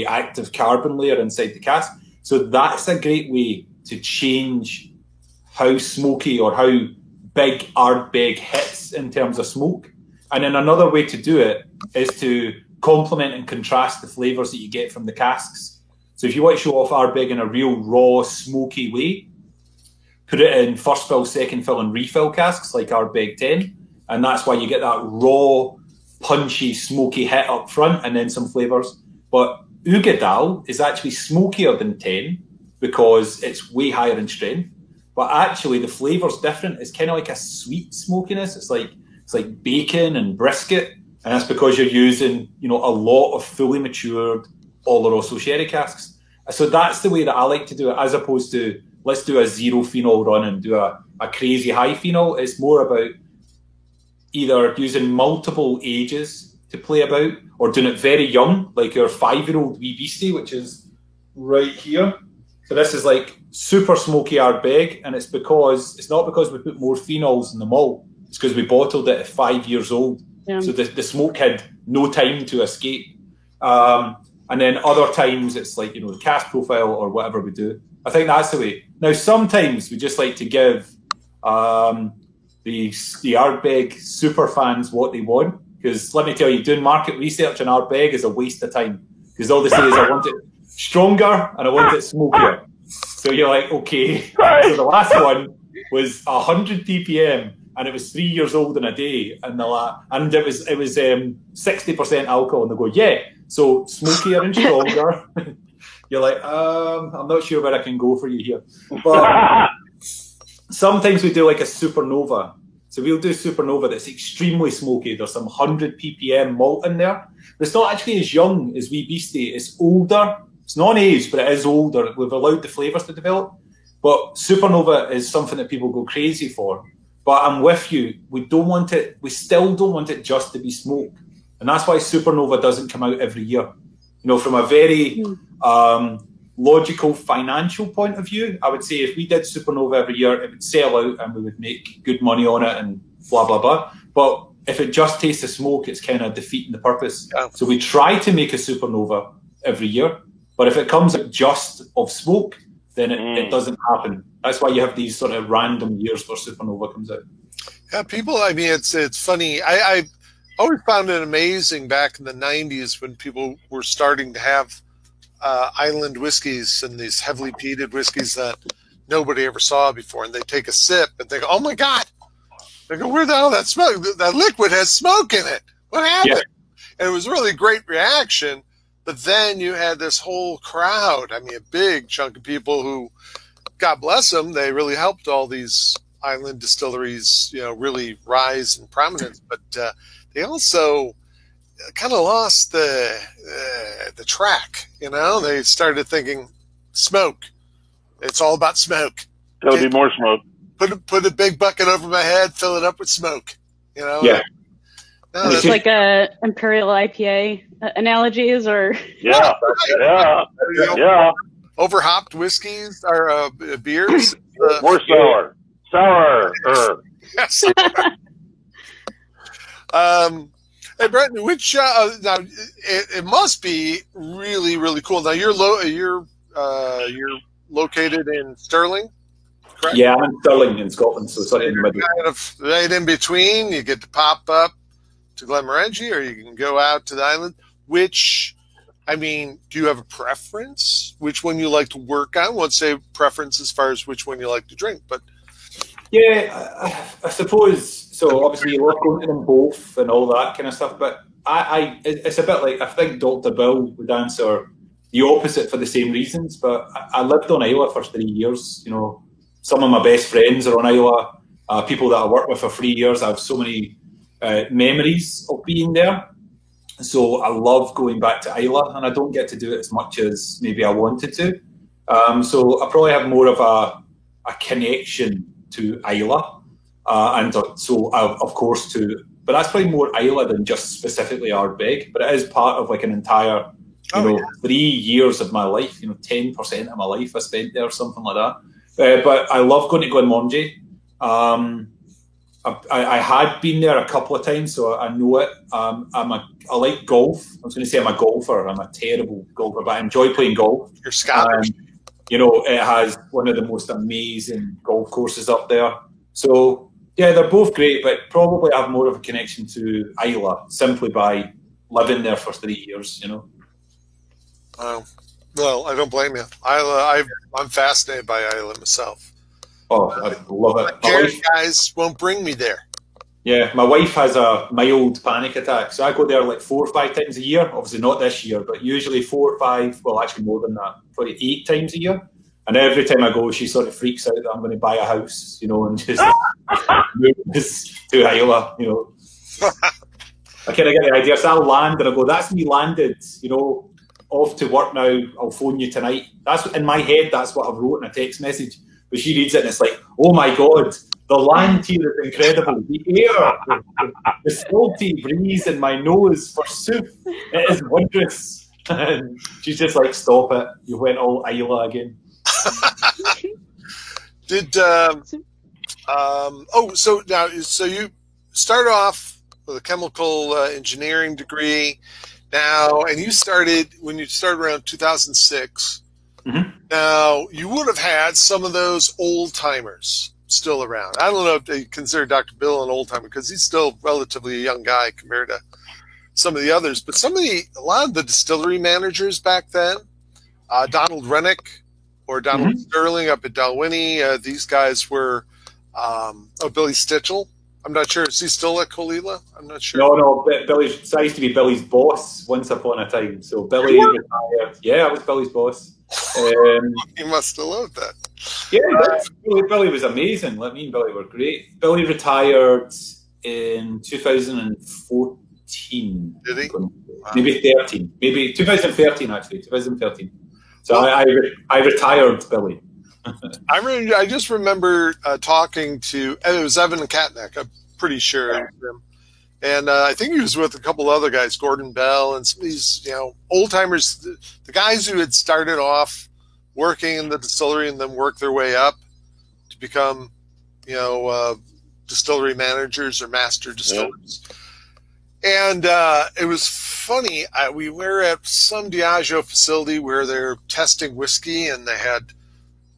E: active carbon layer inside the cask. So that's a great way to change how smoky or how big Ardbeg hits in terms of smoke. And then another way to do it is to complement and contrast the flavours that you get from the casks. So if you want to show off Ardbeg in a real raw, smoky way, put it in first fill, second fill and refill casks like Ardbeg 10. And that's why you get that raw, punchy, smoky hit up front and then some flavours. But Uigeadail is actually smokier than 10 because it's way higher in strength. But actually the flavour's different. It's kind of like a sweet smokiness. It's like bacon and brisket. And that's because you're using, a lot of fully matured Oloroso sherry casks. So that's the way that I like to do it, as opposed to let's do a 0 phenol run and do a crazy high phenol. It's more about either using multiple ages to play about, or doing it very young, like your 5-year-old Wee Beastie, which is right here. So this is like super smoky Ardbeg, and it's not because we put more phenols in the malt, it's because we bottled it at 5 years old. Yeah. So the smoke had no time to escape. And then other times it's like, the cask profile or whatever we do. I think that's the way. Now, sometimes we just like to give the Ardbeg super fans what they want, because let me tell you, doing market research on Ardbeg is a waste of time, because all they say is I want it stronger and I want it smokier. So you're like, okay. So the last one was 100 ppm and it was 3 years old in a day, and it was 60% alcohol, and they go, yeah, so smokier and stronger. You're like, I'm not sure where I can go for you here. But sometimes we do like a supernova. So we'll do Supernova that's extremely smoky. There's some 100 ppm malt in there. But it's not actually as young as Wee Beastie. It's older. It's not aged, but it is older. We've allowed the flavours to develop. But Supernova is something that people go crazy for. But I'm with you. We still don't want it just to be smoke. And that's why Supernova doesn't come out every year. You know, from a very logical financial point of view, I would say if we did Supernova every year, it would sell out and we would make good money on it and blah, blah, blah. But if it just tastes of smoke, it's kind of defeating the purpose. Yeah. So we try to make a Supernova every year. But if it comes out just of smoke, then it doesn't happen. That's why you have these sort of random years where Supernova comes out.
B: Yeah, people, I mean, it's funny. I always found it amazing back in the 90s when people were starting to have island whiskeys and these heavily peated whiskeys that nobody ever saw before. And they take a sip and they go, oh my God. They go, where the hell that smoke? That liquid has smoke in it. What happened? Yeah. And it was really a great reaction. But then you had this whole crowd. I mean, a big chunk of people who, God bless them, they really helped all these island distilleries, you know, really rise in prominence. But they also kind of lost the track. You know, they started thinking smoke. It's all about smoke.
C: There'll be more smoke.
B: Put a big bucket over my head, fill it up with smoke. You know.
E: Yeah.
D: No, it's like a Imperial IPA analogies, or
C: yeah.
B: Overhopped whiskeys or beers.
C: More sour.
B: Yes. Hey, Brenton, which now it must be really, really cool. Now you're located in Stirling, correct?
E: Yeah, I'm in Stirling in Scotland, so it's like in the middle.
B: Kind of right in between. You get to pop up to Glenmorangie, or you can go out to the island. Which, I mean, do you have a preference? Which one you like to work on? I won't say preference as far as which one you like to drink, but
E: yeah, I suppose. So obviously you love going to them both and all that kind of stuff, but it's a bit like, I think Dr. Bill would answer the opposite for the same reasons, but I lived on Islay for 3 years. You know, some of my best friends are on Islay, people that I work with for 3 years. I have so many memories of being there. So I love going back to Islay, and I don't get to do it as much as maybe I wanted to. So I probably have more of a connection to Islay. And so, of course, but that's probably more Islay than just specifically Ardbeg. But it is part of like an entire, 3 years of my life. 10% of my life I spent there, something like that. But I love going to Glenmorangie. I had been there a couple of times, so I know it. I like golf. I was going to say I'm a golfer. I'm a terrible golfer, but I enjoy playing golf.
B: You're Scottish.
E: It has one of the most amazing golf courses up there. So, yeah, they're both great, but probably I have more of a connection to Islay simply by living there for 3 years,
B: Well, I don't blame you. I'm fascinated by Islay myself.
E: Oh, I love it.
B: My guys won't bring me there.
E: Yeah, my wife has a mild panic attack, so I go there like 4 or 5 times a year. Obviously not this year, but usually 4 or 5, well, actually more than that, probably 8 times a year. And every time I go, she sort of freaks out that I'm going to buy a house, and just move this to Islay, I kind of get the idea. So I'll land and I go, that's me landed, off to work now, I'll phone you tonight. That's in my head, that's what I've wrote in a text message. But she reads it and it's like, oh my God, the land here is incredible. The air, the salty breeze in my nose, forsooth, it is wondrous. And she's just like, stop it. You went all Islay again.
B: So you start off with a chemical engineering degree now, and when you started around 2006.
E: Mm-hmm.
B: Now, you would have had some of those old timers still around. I don't know if they consider Dr. Bill an old timer because he's still relatively a young guy compared to some of the others. But a lot of the distillery managers back then, Donald Rennick or Donald Sterling up at Dalwhinnie, these guys were, Billy Stitchell. I'm not sure. Is he still at Colila? I'm not sure.
E: No. So I used to be Billy's boss once upon a time. So Billy retired. Yeah, I was Billy's boss.
B: You must have loved that.
E: Billy was amazing. Me and Billy were great. Billy retired in 2014.
B: Did he?
E: Maybe 13. Maybe 2013, actually. 2013. So I retired Billy.
B: I just remember talking to, it was Evan Katnick, I'm pretty sure it was him. And I think he was with a couple other guys, Gordon Bell and some of these, old timers, the guys who had started off working in the distillery and then worked their way up to become, distillery managers or master distillers. Yeah. And it was funny. We were at some Diageo facility where they're testing whiskey, and they had,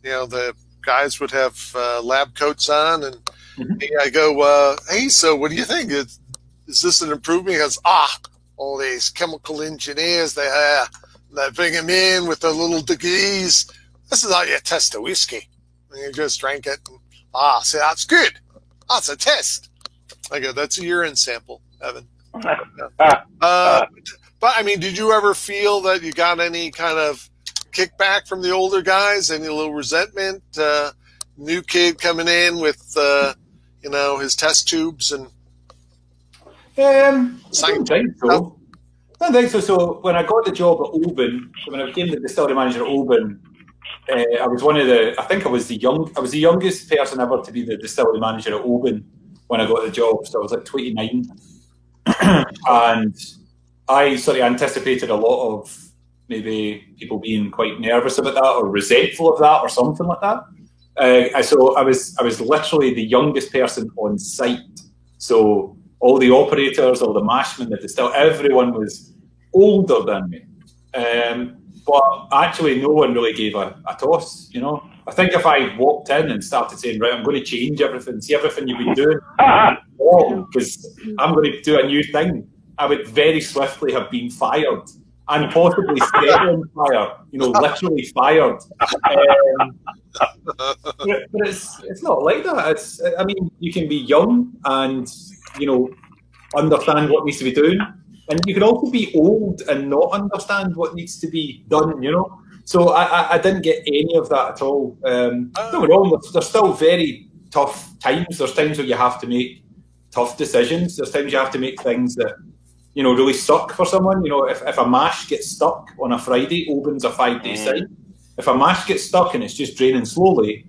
B: the guys would have lab coats on, and I go, hey, so what do you think? Is this an improvement? He goes, all these chemical engineers, they bring them in with their little degrees. This is how you test a whiskey. And you just drank it. And, so that's good. That's a test. I go, that's a urine sample, Evan. But I mean, did you ever feel that you got any kind of kickback from the older guys? Any little resentment? New kid coming in with, his test tubes and.
E: I don't think so. So when I got the job at Oban, when I became the distillery manager at Oban, I was I was the youngest person ever to be the distillery manager at Oban when I got the job. So I was like 29. And I sort of anticipated a lot of maybe people being quite nervous about that or resentful of that or something like that. So I was literally the youngest person on site. So all the operators, all the mashmen, the distiller, everyone was older than me. But actually, no one really gave a toss, I think if I walked in and started saying, right, I'm going to change everything, see everything you've been doing, because I'm going to do a new thing, I would very swiftly have been fired and possibly set on fire, literally fired. But it's not like that. You can be young and, understand what needs to be doing. And you can also be old and not understand what needs to be done, So I didn't get any of that at all. Don't get me wrong, there's still very tough times. There's times where you have to make tough decisions. There's times you have to make things that, really suck for someone. If a mash gets stuck on a Friday, Oban's a 5-day site. If a mash gets stuck and it's just draining slowly,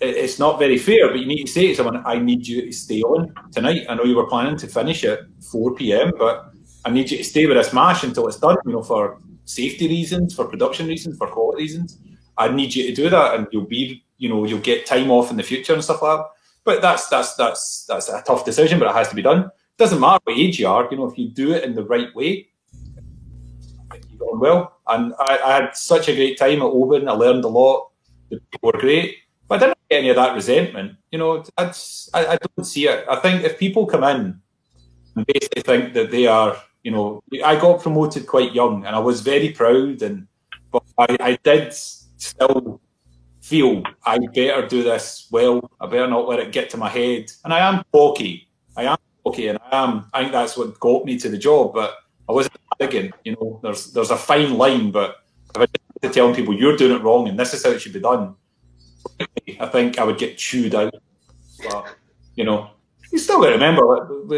E: it's not very fair, but you need to say to someone, I need you to stay on tonight. I know you were planning to finish at 4 p.m., but I need you to stay with this mash until it's done, for safety reasons, for production reasons, for quality reasons. I need you to do that, and you'll get time off in the future and stuff like that. But that's a tough decision, but it has to be done. It doesn't matter what age you are, if you do it in the right way, you're going well. And I had such a great time at Oban. I learned a lot. The people were great. But I didn't get any of that resentment. I don't see it. I think if people come in and basically think that they are, I got promoted quite young and I was very proud, but I did still feel I better do this well. I better not let it get to my head. And I am cocky. And I think that's what got me to the job. But I wasn't arrogant. There's a fine line. But if I did tell people you're doing it wrong and this is how it should be done, I think I would get chewed out. But, you still got to remember, we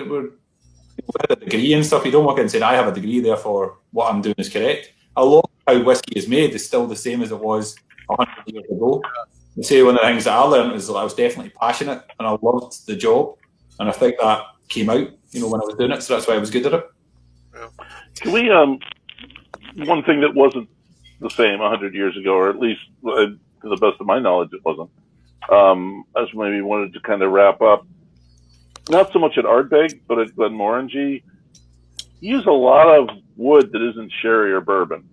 E: had a degree and stuff. You don't walk in and say, I have a degree, therefore what I'm doing is correct. A lot of how whiskey is made is still the same as it was 100 years ago. I say one of the things that I learned is that I was definitely passionate and I loved the job. And I think that came out, when I was doing it. So that's why I was good at it.
C: Can we, one thing that wasn't the same 100 years ago, or at least to the best of my knowledge, it wasn't. I just maybe wanted to kind of wrap up. Not so much at Ardbeg, but at Glenmorangie, you use a lot of wood that isn't sherry or bourbon.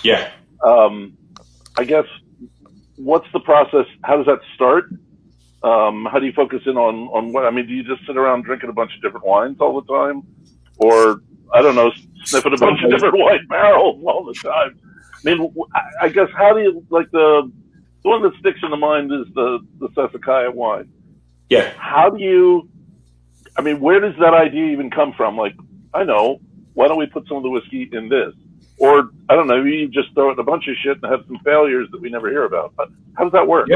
E: Yeah.
C: I guess, what's the process? How does that start? How do you focus in on what? Do you just sit around drinking a bunch of different wines all the time? Or, I don't know, sniffing a bunch of different wine barrels all the time? I guess, how do you, the one that sticks in the mind is the Sassicaia wine.
E: Yeah.
C: How do you, where does that idea even come from? I know, why don't we put some of the whiskey in this? Or, I don't know, you just throw it in a bunch of shit and have some failures that we never hear about. How does that work?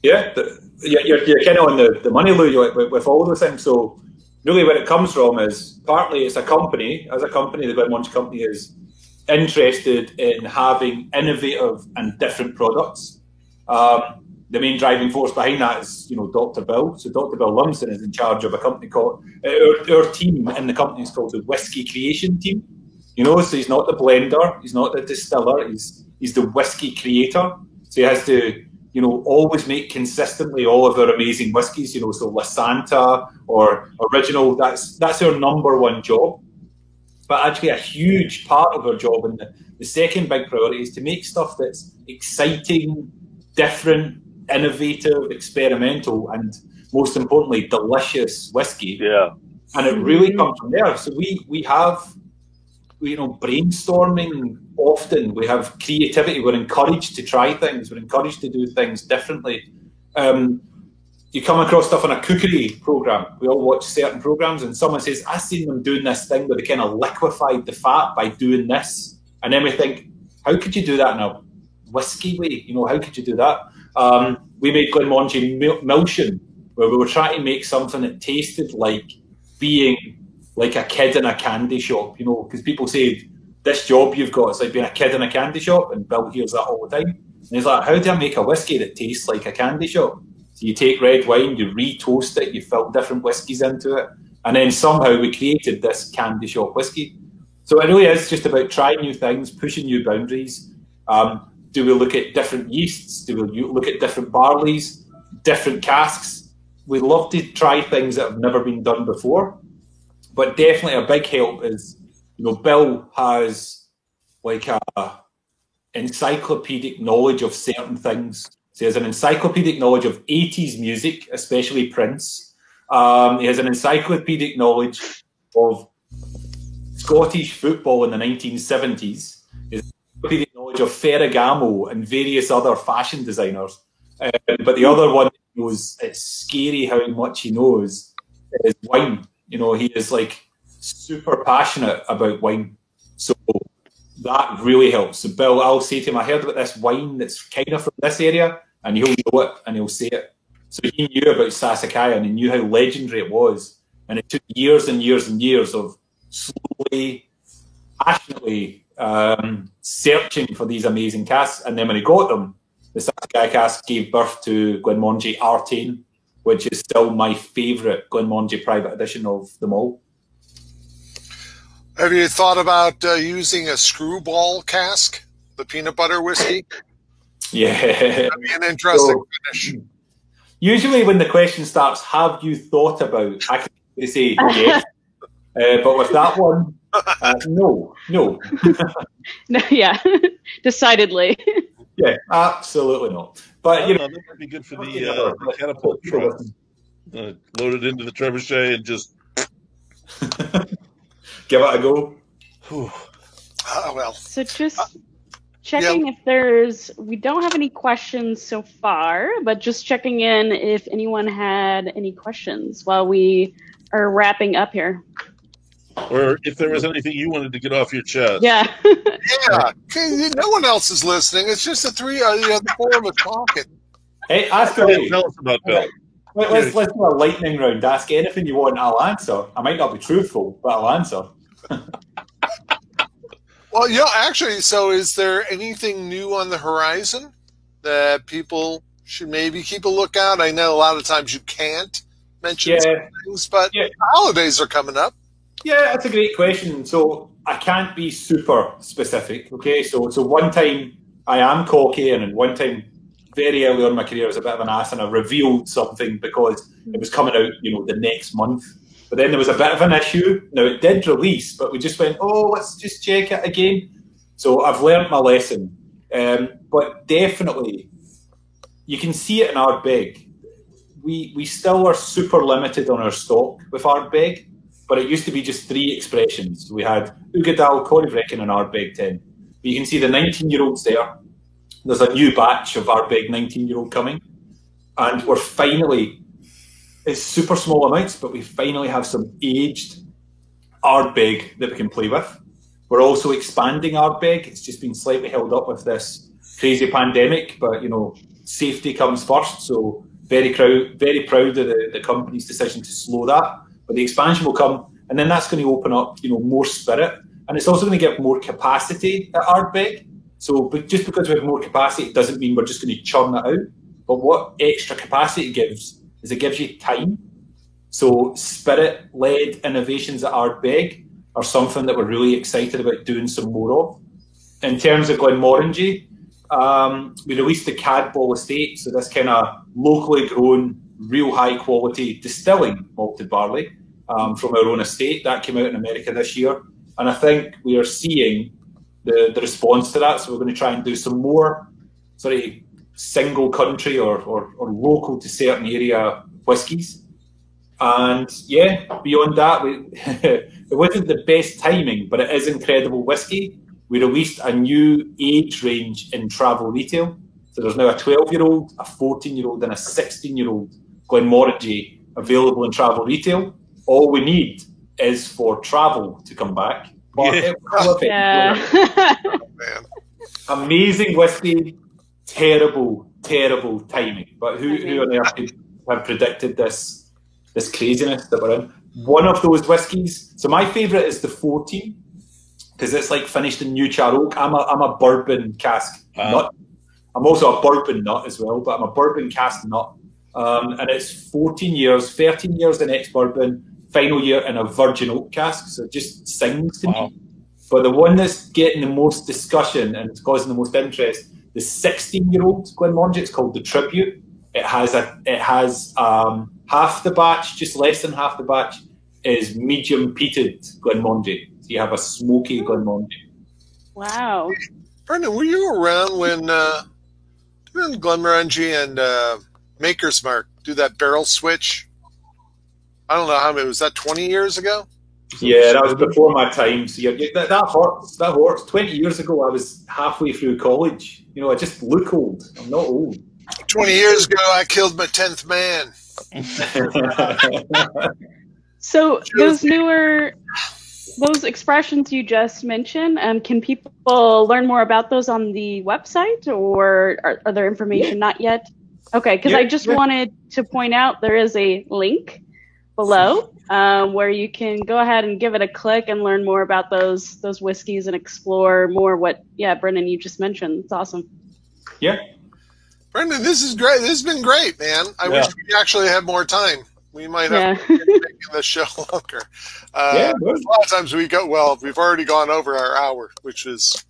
E: Yeah, you're kind of on the money, Lou, with all those things. So really where it comes from is partly it's a company. As a company, the Glenmorangie Company is interested in having innovative and different products. The main driving force behind that is, Dr. Bill. So Dr. Bill Lumsden is in charge of a company called, our team in the company is called the Whiskey Creation Team. So he's not the blender, he's not the distiller, he's the whiskey creator. So he has to, always make consistently all of our amazing whiskies, so La Santa or Original, that's our number one job. But actually a huge part of our job, and the second big priority, is to make stuff that's exciting, different, innovative, experimental, and most importantly, delicious whiskey.
C: Yeah.
E: And it really comes from there. So we have, brainstorming often. We have creativity. We're encouraged to try things. We're encouraged to do things differently. You come across stuff on a cookery program. We all watch certain programs, and someone says, "I've seen them doing this thing where they kind of liquefied the fat by doing this," and then we think, "How could you do that in a whiskey way? How could you do that?" We made Glenmorangie Milshin, where we were trying to make something that tasted like being like a kid in a candy shop. Because people say, "This job you've got, it's like being a kid in a candy shop," and Bill hears that all the time. And he's like, "How do I make a whiskey that tastes like a candy shop?" So you take red wine, you re-toast it, you fill different whiskies into it, and then somehow we created this candy shop whiskey. So it really is just about trying new things, pushing new boundaries. Do we look at different yeasts? Do we look at different barleys, different casks? We love to try things that have never been done before. But definitely a big help is, Bill has like a encyclopedic knowledge of certain things. So he has an encyclopedic knowledge of 80s music, especially Prince. He has an encyclopedic knowledge of Scottish football in the 1970s. He has an encyclopedic knowledge of Ferragamo and various other fashion designers. But the other one he knows, it's scary how much he knows, is wine. He is like super passionate about wine. So that really helps. So Bill, I'll say to him, "I heard about this wine that's kind of from this area," and he'll know it and he'll say it. So he knew about Sassicaia and he knew how legendary it was. And it took years and years and years of slowly, passionately searching for these amazing casks. And then when he got them, the Sassicaia cask gave birth to Glenmorangie Artane, which is still my favourite Glenmorangie private edition of them all.
B: Have you thought about using a screwball cask, the peanut butter whiskey?
E: Yeah.
B: That'd be an interesting finish.
E: Usually when the question starts, "Have you thought about?" I can say yes. But with that one, no.
D: No, yeah, decidedly.
E: Yeah, absolutely not. But
F: that would be good for the catapult truck. Load it into the trebuchet and just
E: give it a go.
B: Well.
D: So just checking if we don't have any questions so far, but just checking in if anyone had any questions while we are wrapping up here.
F: Or if there was anything you wanted to get off your chest.
D: Yeah.
B: Yeah. No one else is listening. It's just the four of us talking.
E: Hey, ask away.
F: Tell us about Bill.
E: Let's do a lightning round. Ask anything you want, I'll answer. I might not be truthful, but I'll answer.
B: Well, actually, so is there anything new on the horizon that people should maybe keep a lookout? I know a lot of times you can't mention some things, but holidays are coming up.
E: Yeah, that's a great question. So I can't be super specific, okay? So one time I am cocky, and one time very early on in my career I was a bit of an ass, and I revealed something because it was coming out, the next month. But then there was a bit of an issue. Now, it did release, but we just went, let's just check it again. So I've learned my lesson. But definitely, you can see it in Ardbeg. We still are super limited on our stock with Ardbeg, but it used to be just 3 expressions. We had Ugadal, Corryvreckan, and Ardbeg 10. But you can see the 19-year-olds there. There's a new batch of Ardbeg 19-year-old coming. And we're finally... It's super small amounts, but we finally have some aged Ardbeg that we can play with. We're also expanding Ardbeg. It's just been slightly held up with this crazy pandemic, but safety comes first. So very proud of the company's decision to slow that. But the expansion will come, and then that's going to open up, more spirit, and it's also going to give more capacity at Ardbeg. So, but just because we have more capacity, it doesn't mean we're just going to churn it out. But what extra capacity gives is it gives you time. So spirit-led innovations at Ardbeg are something that we're really excited about doing some more of. In terms of Glenmorangie, we released the Cadball Estate, so this kind of locally grown, real high-quality distilling malted barley from our own estate. That came out in America this year. And I think we are seeing the response to that, so we're going to try and do some more sort of single country or local to certain area whiskies. And yeah, beyond that, it wasn't the best timing, but it is incredible whiskey. We released a new age range in travel retail. So there's now a 12-year-old, a 14-year-old, and a 16-year-old Glenmorangie available in travel retail. All we need is for travel to come back. Amazing whiskey, terrible timing. But who on earth could have predicted this craziness that we're in? One of those whiskies. So my favourite is the 14 because it's like finished in new char oak. I'm a bourbon cask nut. I'm also a bourbon nut as well, but I'm a bourbon cask nut. And it's 14 years, 13 years in ex-bourbon, final year in a virgin oak cask. So it just sings to me. But the one that's getting the most discussion and it's causing the most interest, the 16-year-old Glenmorangie, it's called the Tribute. It has half the batch, just less than half the batch, is medium peated Glenmorangie. So you have a smoky Glenmorangie.
D: Wow.
B: Brendan, were you around when Glenmorangie and Maker's Mark do that barrel switch? I don't know how many, was that 20 years ago?
E: Yeah, that was before my time. So that hurts. That hurts. 20 years ago, I was halfway through college. I just look old. I'm not old.
B: 20 years ago, I killed my 10th man.
D: So those expressions you just mentioned, can people learn more about those on the website, or are there information not yet? Okay, because I just wanted to point out there is a link below where you can go ahead and give it a click and learn more about those whiskeys and explore more what, Brendan, you just mentioned. It's awesome.
E: Yeah.
B: Brendan, this is great. This has been great, man. I wish we actually had more time. We might have to make the show longer. A lot of times we've already gone over our hour, which is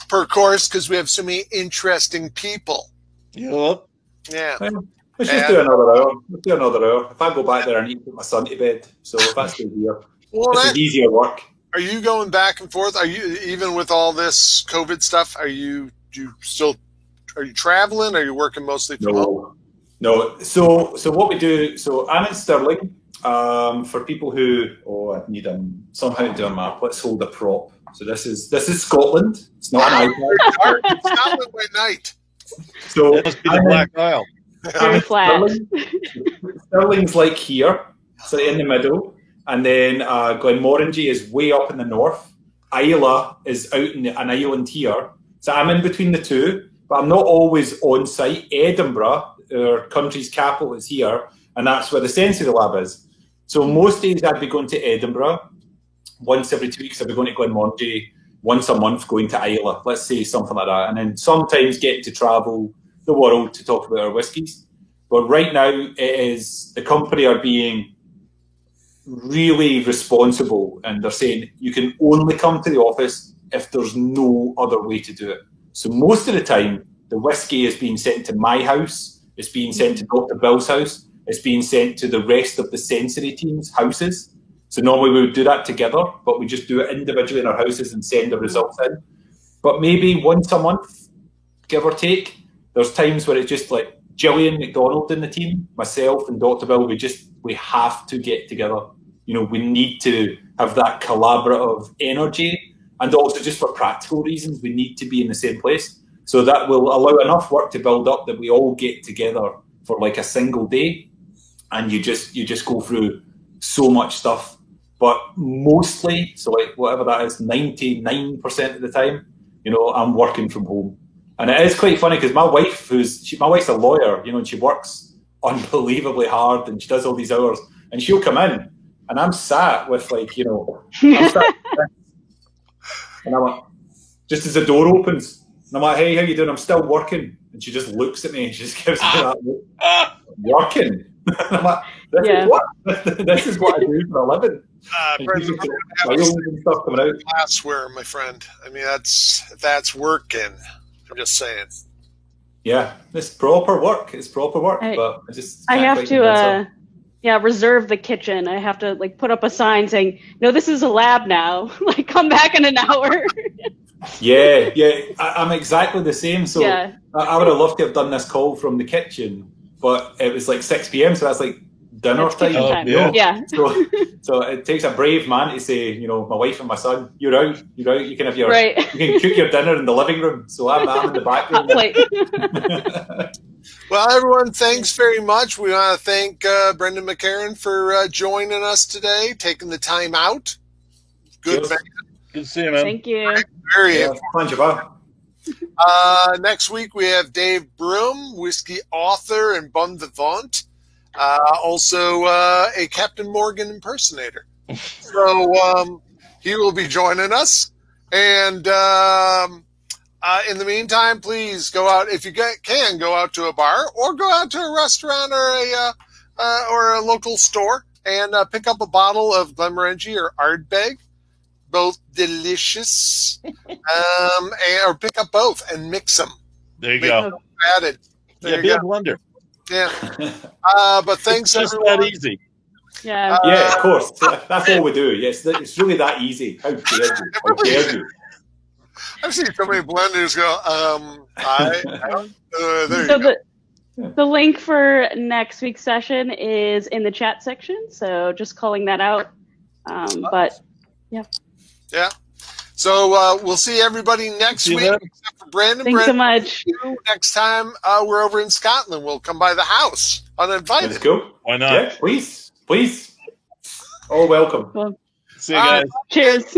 B: per course because we have so many interesting people.
F: Yep.
B: Yeah.
E: Let's just do another hour. Let's do another hour. If I go back there, I need to put my son to bed. So if I stay here, this is easier work.
B: Are you going back and forth? Are you, even with all this COVID stuff, are you traveling? Are you working mostly from home?
E: No. So what we do, so I'm in Stirling. For people who, I need somehow to do a map. Let's hold a prop. So this is Scotland. It's not an iPad.
B: It's Scotland by night.
E: So
F: that must be the Black Isle.
D: Very flat.
E: Stirling's like here, so in the middle, and then Glenmorangie is way up in the north. Islay is out in an island here, so I'm in between the two, but I'm not always on site. Edinburgh, our country's capital, is here, and that's where the Sensory Lab is. So most days I'd be going to Edinburgh. Once every 2 weeks I'd be going to Glenmorangie. Once a month going to Islay, let's say something like that, and then sometimes getting to travel the world to talk about our whiskies. But right now, it is the company are being really responsible, and they're saying you can only come to the office if there's no other way to do it. So most of the time, the whiskey is being sent to my house, it's being sent to Dr. Bill's house, it's being sent to the rest of the sensory team's houses. So normally we would do that together, but we just do it individually in our houses and send the results in. But maybe once a month, give or take, there's times where it's just like Gillian McDonald in the team, myself and Dr. Bill, we have to get together. We need to have that collaborative energy, and also just for practical reasons, we need to be in the same place. So that will allow enough work to build up that we all get together for like a single day, and you just go through so much stuff. But mostly, so like whatever that is, 99% of the time, I'm working from home. And it is quite funny because my wife, my wife's a lawyer, you know, and she works unbelievably hard and she does all these hours, and she'll come in, and I'm sat with like, you know, I'm sat and I'm like, just as the door opens, and I'm like, hey, how you doing? I'm still working. And she just looks at me and she just gives me that look. Working? I'm like, this is what I do for a living.
B: Brendan,
E: and stuff coming out.
B: glassware, my friend. I mean, that's working. I'm just saying.
E: Yeah, it's proper work. It's proper work. But I
D: have to reserve the kitchen. I have to like put up a sign saying, no, this is a lab now. Like, come back in an hour.
E: Yeah. I'm exactly the same. So I would have loved to have done this call from the kitchen, but it was like 6 p.m. So that's like dinner time.
D: Yeah.
E: So it takes a brave man to say, you know, my wife and my son, you're out. You can have your, you can cook your dinner in the living room. So I'm in the back room.
B: Well, everyone, thanks very much. We want to thank Brendan McCarron for joining us today, taking the time out. Good man.
F: Good to see you, man.
D: Thank you.
B: Very
E: informative.
B: Next week, we have Dave Broom, whiskey author and bon vivant. Also a Captain Morgan impersonator. So he will be joining us. And in the meantime, please go out, if you can, go out to a bar or go out to a restaurant or a local store and pick up a bottle of Glenmorangie or Ardbeg. Both delicious. Or pick up both and mix them.
F: There you go.
B: Added. There
F: be
B: you
F: a blender.
B: Yeah. But thanks,
F: it's just
B: everyone.
F: that easy.
D: Yeah.
E: Yeah, of course. That's all we do. Yes, it's really that easy. How dare you? How dare you?
B: I've seen so many blenders go, there you go.
D: The link for next week's session is in the chat section, so just calling that out. But yeah.
B: Yeah. So we'll see everybody next week, except for Brandon.
D: Thanks so much.
B: Next time we're over in Scotland, we'll come by the house uninvited.
E: Let's go.
F: Why not?
E: Yeah, please. All welcome.
D: Cool.
F: See you guys.
D: Cheers.